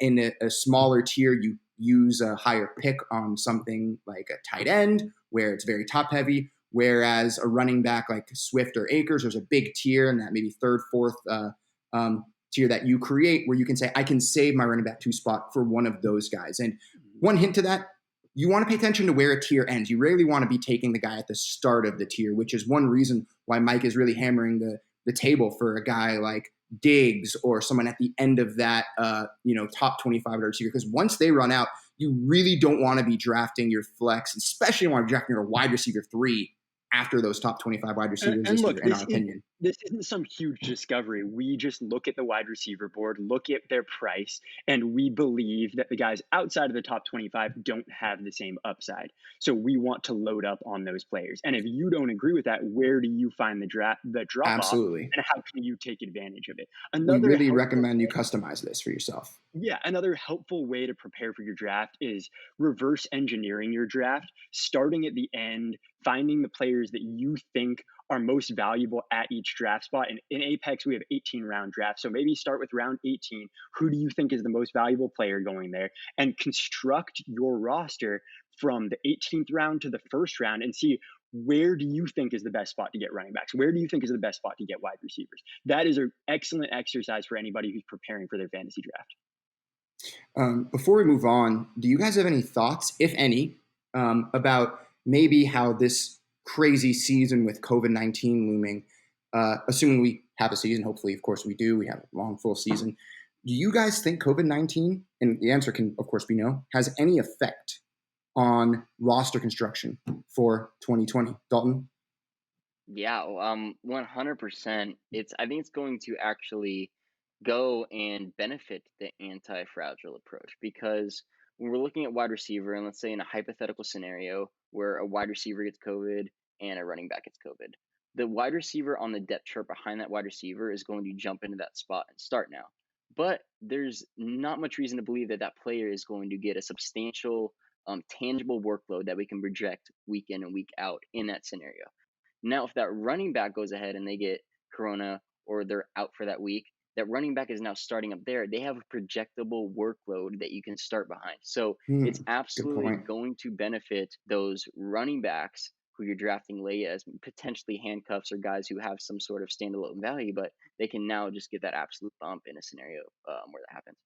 in a smaller tier, you use a higher pick on something like a tight end where it's very top heavy. Whereas a running back like Swift or Akers, there's a big tier in that maybe 3rd, 4th tier that you create where you can say, I can save my running back 2 spot for one of those guys. And one hint to that, you want to pay attention to where a tier ends. You rarely want to be taking the guy at the start of the tier, which is one reason why Mike is really hammering the table for a guy like Diggs or someone at the end of that, top 25 receiver. Because once they run out, you really don't want to be drafting your flex, especially when you're drafting your wide receiver 3 after those top 25 wide receivers, and look, in our opinion. This isn't some huge discovery. We just look at the wide receiver board, look at their price, and we believe that the guys outside of the top 25 don't have the same upside. So we want to load up on those players. And if you don't agree with that, where do you find the drop Absolutely. off, and how can you take advantage of it? We really recommend you customize this for yourself. Yeah, another helpful way to prepare for your draft is reverse engineering your draft, starting at the end, finding the players that you think are most valuable at each draft spot. And in Apex, we have 18-round drafts. So maybe start with round 18. Who do you think is the most valuable player going there? And construct your roster from the 18th round to the 1st round and see where do you think is the best spot to get running backs? Where do you think is the best spot to get wide receivers? That is an excellent exercise for anybody who's preparing for their fantasy draft. Before we move on, do you guys have any thoughts, if any, about maybe how this crazy season with COVID-19 looming, assuming we have a season, hopefully, of course we do, we have a long, full season. Do you guys think COVID-19, and the answer can, of course, be no, has any effect on roster construction for 2020? Dalton? Yeah, 100%. I think it's going to actually go and benefit the anti-fragile approach, because when we're looking at wide receiver, and let's say in a hypothetical scenario where a wide receiver gets COVID and a running back gets COVID, the wide receiver on the depth chart behind that wide receiver is going to jump into that spot and start now. But there's not much reason to believe that that player is going to get a substantial, tangible workload that we can project week in and week out in that scenario. Now, if that running back goes ahead and they get corona or they're out for that week, that running back is now starting up there. They have a projectable workload that you can start behind. So it's absolutely going to benefit those running backs who you're drafting late as potentially handcuffs or guys who have some sort of standalone value, but they can now just get that absolute bump in a scenario where that happens.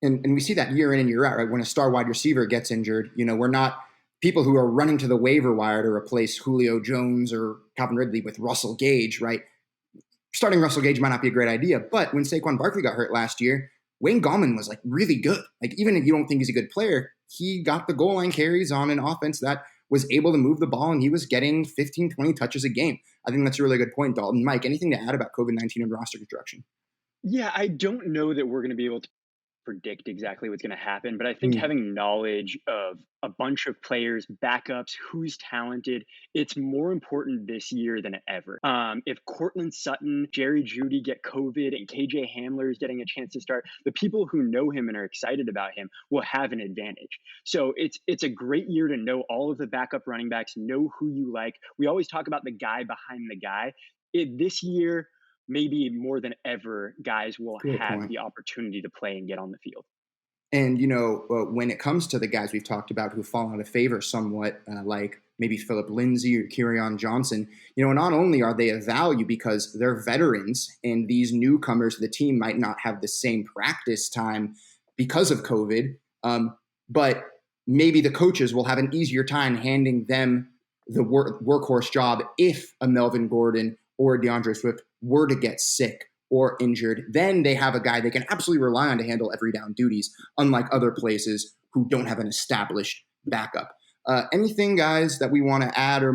And we see that year in and year out, right? When a star wide receiver gets injured, we're not people who are running to the waiver wire to replace Julio Jones or Calvin Ridley with Russell Gage, right? Starting Russell Gage might not be a great idea, but when Saquon Barkley got hurt last year, Wayne Gallman was like really good. Like, even if you don't think he's a good player, he got the goal line carries on an offense that was able to move the ball, and he was getting 15, 20 touches a game. I think that's a really good point, Dalton. Mike, anything to add about COVID-19 and roster construction? Yeah, I don't know that we're going to be able to predict exactly what's going to happen, but I think having knowledge of a bunch of players, backups, who's talented, it's more important this year than ever. If Cortland Sutton, Jerry Jeudy get COVID and KJ Hamler is getting a chance to start, the people who know him and are excited about him will have an advantage. So it's a great year to know all of the backup running backs, know who you like. We always talk about the guy behind the guy. This year, maybe more than ever, guys will have the opportunity to play and get on the field. And, when it comes to the guys we've talked about who fall out of favor somewhat, like maybe Philip Lindsay or Kerryon Johnson, not only are they of value because they're veterans and these newcomers to the team might not have the same practice time because of COVID, but maybe the coaches will have an easier time handing them the workhorse job if a Melvin Gordon or a DeAndre Swift were to get sick or injured. Then they have a guy they can absolutely rely on to handle every down duties, unlike other places who don't have an established backup. Anything, guys, that we want to add or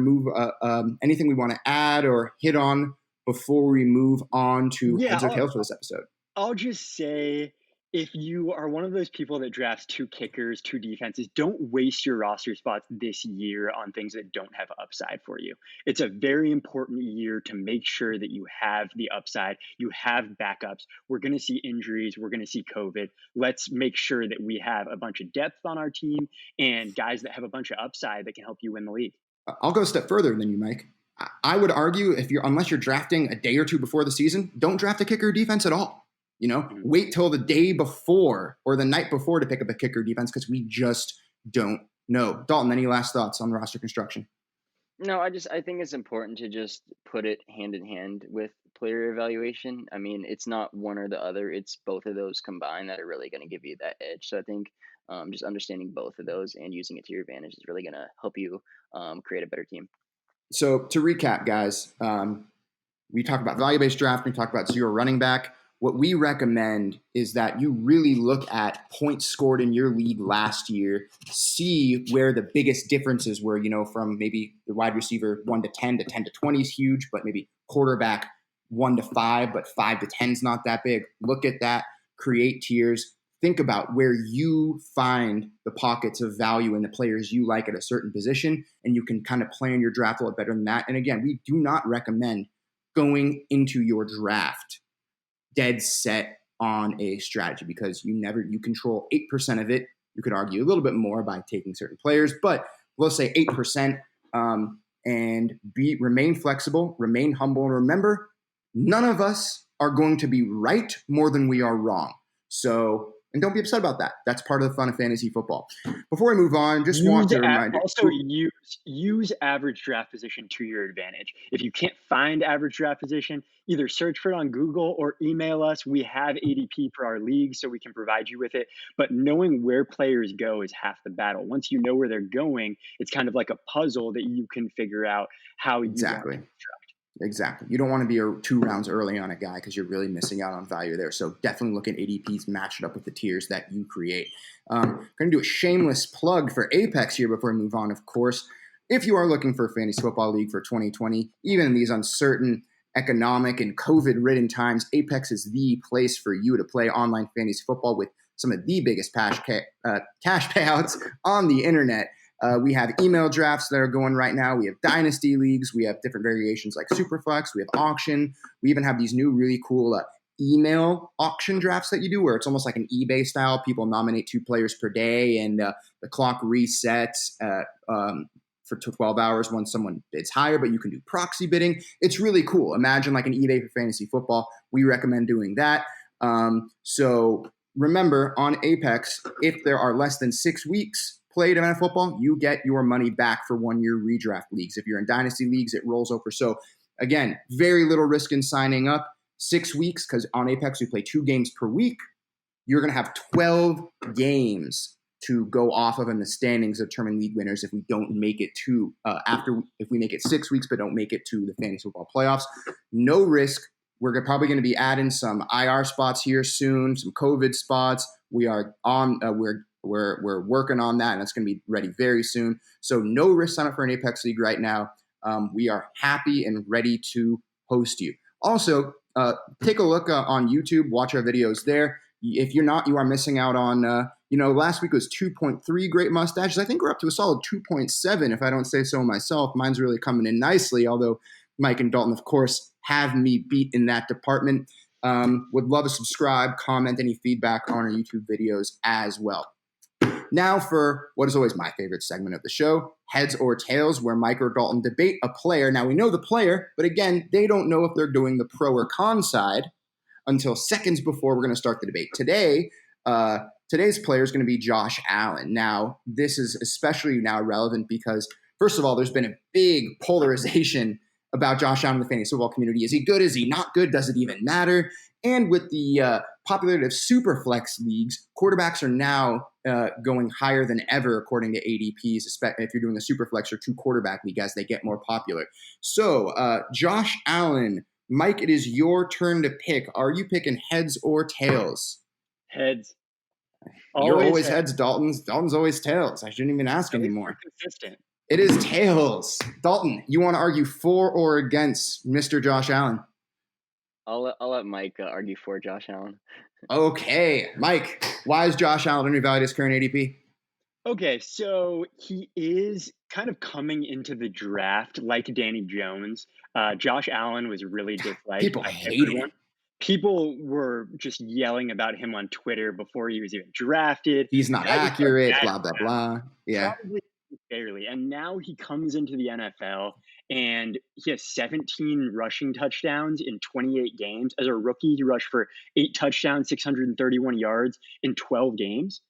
anything we want to add or hit on before we move on to heads or tails for this episode? I'll just say, if you are one of those people that drafts 2 kickers, 2 defenses, don't waste your roster spots this year on things that don't have upside for you. It's a very important year to make sure that you have the upside, you have backups. We're going to see injuries. We're going to see COVID. Let's make sure that we have a bunch of depth on our team and guys that have a bunch of upside that can help you win the league. I'll go a step further than you, Mike. I would argue unless you're drafting a day or two before the season, don't draft a kicker defense at all. Wait till the day before or the night before to pick up a kicker defense because we just don't know. Dalton, any last thoughts on roster construction? No, I think it's important to just put it hand in hand with player evaluation. I mean, it's not one or the other. It's both of those combined that are really going to give you that edge. So I think just understanding both of those and using it to your advantage is really going to help you create a better team. So to recap, guys, we talked about value-based draft. We talked about zero running back. What we recommend is that you really look at points scored in your league last year, see where the biggest differences were, from maybe the wide receiver 1 to 10 to 10 to 20 is huge, but maybe quarterback 1 to 5, but 5 to 10 is not that big. Look at that, create tiers, think about where you find the pockets of value in the players you like at a certain position, and you can kind of plan your draft a lot better than that. And again, we do not recommend going into your draft dead set on a strategy because you control 8% of it. You could argue a little bit more by taking certain players, but let's say 8%, and remain flexible, remain humble, and remember, none of us are going to be right more than we are wrong. So, and don't be upset about that. That's part of the fun of fantasy football. Before we move on, just want to remind you. Also, use average draft position to your advantage. If you can't find average draft position, either search for it on Google or email us. We have ADP for our league, so we can provide you with it. But knowing where players go is half the battle. Once you know where they're going, it's kind of like a puzzle that you can figure out how you want to draft. Exactly. You don't want to be 2 rounds early on a guy because you're really missing out on value there. So definitely look at ADPs, match it up with the tiers that you create. Going to do a shameless plug for Apex here before we move on, of course. If you are looking for a fantasy football league for 2020, even in these uncertain economic and COVID-ridden times, Apex is the place for you to play online fantasy football with some of the biggest cash payouts on the internet. We have email drafts that are going right now. We have dynasty leagues. We have different variations like Superflex. We have auction. We even have these new really cool email auction drafts that you do where it's almost like an eBay style. People nominate 2 players per day and the clock resets for 12 hours when someone bids higher, but you can do proxy bidding. It's really cool. Imagine like an eBay for fantasy football. We recommend doing that. So remember, on Apex, if there are less than 6 weeks played NFL football, you get your money back for 1-year redraft leagues. If you're in dynasty leagues, it rolls over. So again, very little risk in signing up. 6 weeks, because on Apex we play 2 games per week. You're going to have 12 games to go off of in the standings to determine league winners if we don't make it to if we make it 6 weeks but don't make it to the fantasy football playoffs. No risk. We're probably going to be adding some IR spots here soon, some COVID spots. We are on. We're working on that, and it's going to be ready very soon. So no risk sign up for an Apex League right now. We are happy and ready to host you. Also, take a look on YouTube. Watch our videos there. If you're not, you are missing out on. Last week was 2.3 great mustaches. I think we're up to a solid 2.7, if I don't say so myself. Mine's really coming in nicely, although Mike and Dalton, of course, have me beat in that department. Would love to subscribe, comment any feedback on our YouTube videos as well. Now for what is always my favorite segment of the show, Heads or Tails, where Mike or Dalton debate a player. Now, we know the player, but again, they don't know if they're doing the pro or con side until seconds before we're going to start the debate. Today's player is going to be Josh Allen. Now, this is especially now relevant because, first of all, there's been a big polarization about Josh Allen in the fantasy football community. Is he good? Is he not good? Does it even matter? And with the popularity of super flex leagues, quarterbacks are now going higher than ever according to ADPs, especially if you're doing a super flex or 2 quarterback league as they get more popular. So, Josh Allen, Mike, it is your turn to pick. Are you picking heads or tails? Heads. You're always heads, Dalton's always tails. I shouldn't even ask anymore. Consistent. It is tails. Dalton, you want to argue for or against Mr. Josh Allen? I'll let Mike argue for Josh Allen. Okay. Mike, why is Josh Allen undervalued his current ADP? Okay, so he is kind of coming into the draft like Danny Jones. Josh Allen was really disliked. People hate him. People were just yelling about him on Twitter before he was even drafted. He's not accurate, blah, blah, blah. Yeah. Probably barely. And now he comes into the NFL and he has 17 rushing touchdowns in 28 games. As a rookie, he rushed for 8 touchdowns, 631 yards in 12 games.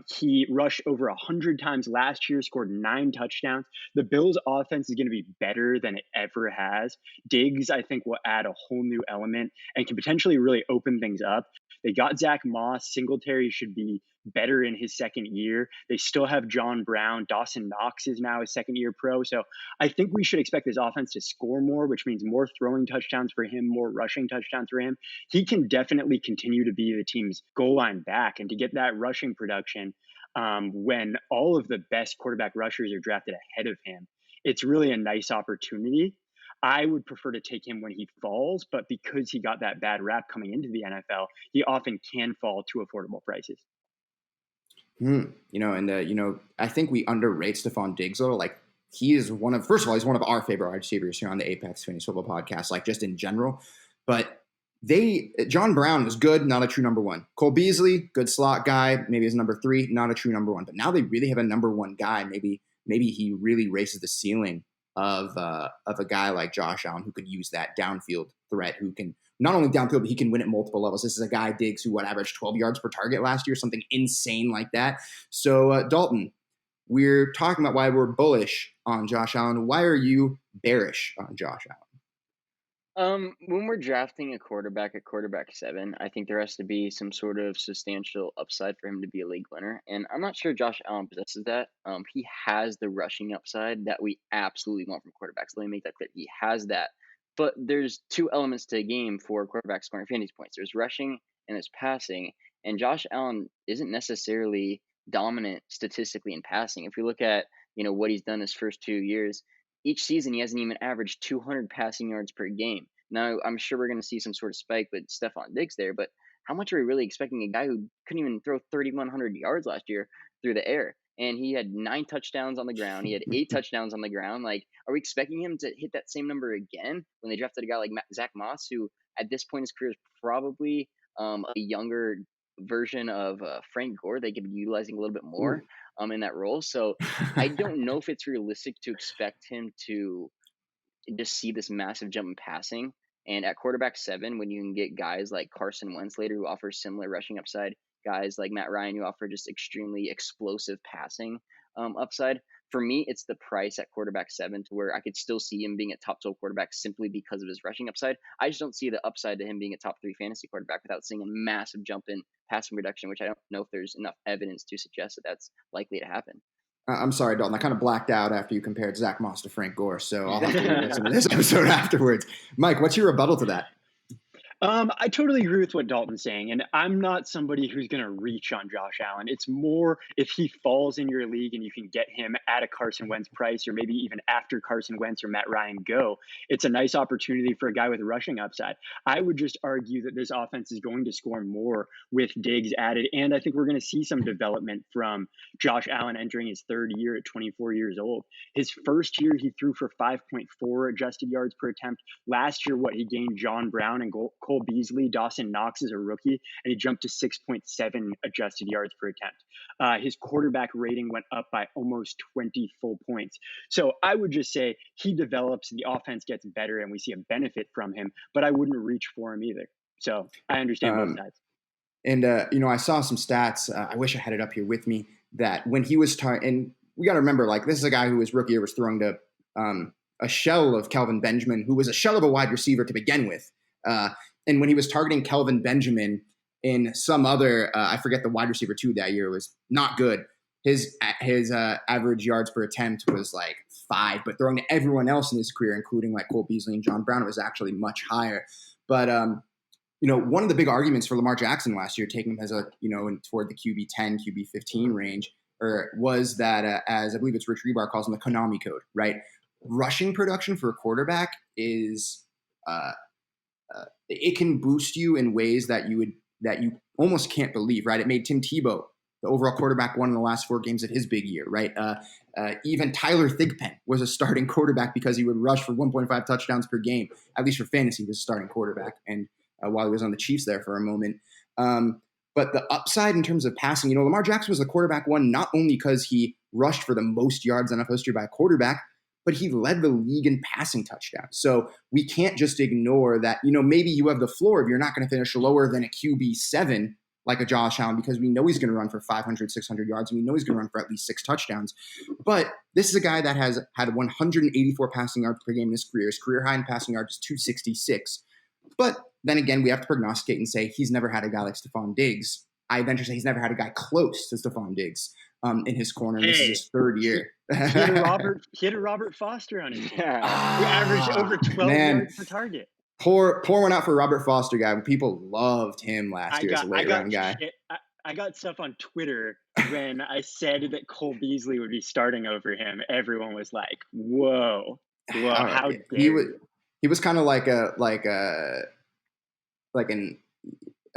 He rushed over 100 times last year, scored 9 touchdowns. The Bills' offense is going to be better than it ever has. Diggs, I think, will add a whole new element and can potentially really open things up. They got Zach Moss. Singletary should be better in his second year. They still have John Brown. Dawson Knox is now a second-year pro. So I think we should expect this offense to score more, which means more throwing touchdowns for him, more rushing touchdowns for him. He can definitely continue to be the team's goal line back and to get that rushing production when all of the best quarterback rushers are drafted ahead of him. It's really a nice opportunity. I would prefer to take him when he falls, but because he got that bad rap coming into the NFL, he often can fall to affordable prices. I think we underrate Stephon Diggs a little. Like, he is first of all, he's one of our favorite wide receivers here on the Apex Fantasy Football Podcast, like just in general. But John Brown was good, not a true number 1. Cole Beasley, good slot guy, maybe is number 3, not a true number 1. But now they really have a number 1 guy. Maybe he really raises the ceiling of a guy like Josh Allen who could use that downfield threat, who can not only downfield, but he can win at multiple levels. This is a guy, Diggs, who averaged 12 yards per target last year, something insane like that. So, Dalton, we're talking about why we're bullish on Josh Allen. Why are you bearish on Josh Allen? When we're drafting a quarterback at quarterback 7, I think there has to be some sort of substantial upside for him to be a league winner. And I'm not sure Josh Allen possesses that. He has the rushing upside that we absolutely want from quarterbacks. Let me make that clear. He has that. But there's 2 elements to a game for quarterbacks scoring fantasy points. There's rushing and there's passing. And Josh Allen isn't necessarily dominant statistically in passing. If you look at, what he's done his first 2 years, each season he hasn't even averaged 200 passing yards per game. Now, I'm sure we're going to see some sort of spike with Stephon Diggs there, but how much are we really expecting a guy who couldn't even throw 3,100 yards last year through the air? And he had 9 touchdowns on the ground. He had 8 touchdowns on the ground. Like, are we expecting him to hit that same number again when they drafted a guy like Zach Moss, who at this point in his career is probably a younger version of Frank Gore? They could be utilizing a little bit more in that role. So I don't know if it's realistic to expect him to just see this massive jump in passing. And at quarterback 7, when you can get guys like Carson Wentz later who offers similar rushing upside guys like Matt Ryan who offer just extremely explosive passing upside. For me, it's the price at quarterback 7 to where I could still see him being a top 12 quarterback simply because of his rushing upside. I just don't see the upside to him being a top 3 fantasy quarterback without seeing a massive jump in passing production, which I don't know if there's enough evidence to suggest that that's likely to happen. I'm sorry, Dalton. I kind of blacked out after you compared Zach Moss to Frank Gore, so I'll have to listen to this episode afterwards. Mike, what's your rebuttal to that? I totally agree with what Dalton's saying, and I'm not somebody who's going to reach on Josh Allen. It's more if he falls in your league and you can get him at a Carson Wentz price, or maybe even after Carson Wentz or Matt Ryan go, it's a nice opportunity for a guy with rushing upside. I would just argue that this offense is going to score more with Diggs added, and I think we're going to see some development from Josh Allen entering his third year at 24 years old. His first year, he threw for 5.4 adjusted yards per attempt. Last year, he gained John Brown and Cole Beasley, Dawson Knox as a rookie, and he jumped to 6.7 adjusted yards per attempt. His quarterback rating went up by almost 20 full points. So I would just say he develops, the offense gets better, and we see a benefit from him, but I wouldn't reach for him either. So I understand both sides. And, I saw some stats. I wish I had it up here with me, that when he was and we got to remember, this is a guy who his rookie year was throwing to a shell of Kelvin Benjamin, who was a shell of a wide receiver to begin with. And when he was targeting Kelvin Benjamin in some other, I forget the wide receiver 2 that year, was not good. His average yards per attempt was 5, but throwing to everyone else in his career, including Cole Beasley and John Brown, it was actually much higher. But, one of the big arguments for Lamar Jackson last year, taking him as toward the QB 10, QB 15 range, was that, as I believe it's Rich Rebar calls him, the Konami code, right? Rushing production for a quarterback is, it can boost you in ways that you almost can't believe, right? It made Tim Tebow the overall quarterback 1 in the last 4 games of his big year, right? Even Tyler Thigpen was a starting quarterback because he would rush for 1.5 touchdowns per game. At least for fantasy, he was a starting quarterback, and while he was on the Chiefs there for a moment. But the upside in terms of passing, Lamar Jackson was the quarterback 1 not only because he rushed for the most yards in NFL history by a quarterback, but he led the league in passing touchdowns. So we can't just ignore that, maybe you have the floor if you're not going to finish lower than a QB 7 like a Josh Allen, because we know he's going to run for 500, 600 yards, and we know he's going to run for at least 6 touchdowns. But this is a guy that has had 184 passing yards per game in his career. His career high in passing yards is 266. But then again, we have to prognosticate and say he's never had a guy like Stephon Diggs. I venture to say he's never had a guy close to Stephon Diggs in his corner. And this is his 3rd year. He had a Robert Foster on his team. Who averaged over 12 yards per target. Pour one out for Robert Foster, guy. People loved him last year as a late-round guy. I got stuff on Twitter when I said that Cole Beasley would be starting over him. Everyone was like, "Whoa, how dare you?" He was kind of like a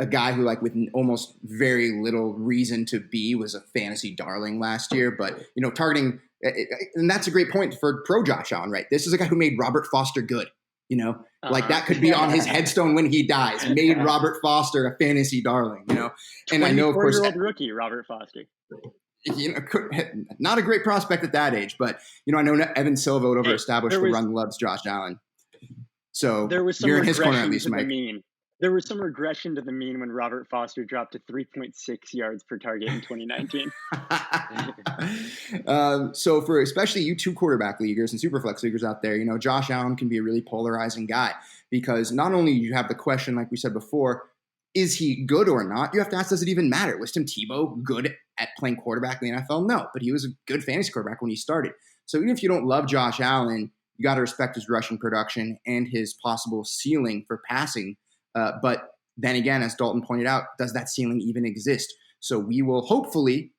guy who, with almost very little reason to be, was a fantasy darling last year. But targeting, and that's a great point for pro Josh Allen, right? This is a guy who made Robert Foster good. That could be on his headstone when he dies. Made Robert Foster a fantasy darling, And I know, of course, 24-year-old rookie Robert Foster. Not a great prospect at that age, but I know Evan Silva would overestablish the run loves Josh Allen. So there was some you're in his corner at least, Mike. There was some regression to the mean when Robert Foster dropped to 3.6 yards per target in 2019. So for especially you 2 quarterback leaguers and superflex leaguers out there, Josh Allen can be a really polarizing guy, because not only do you have the question, like we said before, is he good or not? You have to ask, does it even matter? Was Tim Tebow good at playing quarterback in the NFL? No, but he was a good fantasy quarterback when he started. So even if you don't love Josh Allen, you got to respect his rushing production and his possible ceiling for passing. But then again, as Dalton pointed out, does that ceiling even exist? So we will hopefully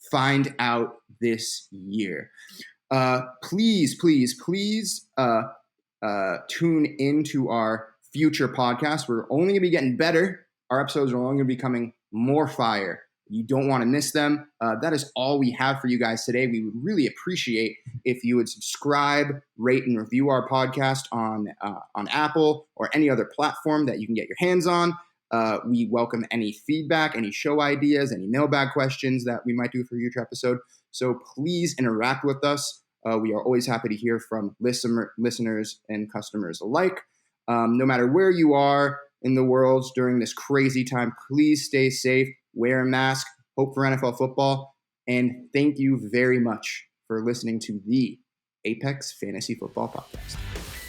find out this year. Please tune into our future podcast. We're only going to be getting better. Our episodes are only going to be becoming more fire. You don't want to miss them. That is all we have for you guys today. We would really appreciate if you would subscribe, rate, and review our podcast on Apple or any other platform that you can get your hands on. We welcome any feedback, any show ideas, any mailbag questions that we might do for a future episode. So please interact with us. We are always happy to hear from listeners and customers alike. No matter where you are in the world during this crazy time, please stay safe. wear a mask, hope for NFL football, and thank you very much for listening to the Apex Fantasy Football Podcast.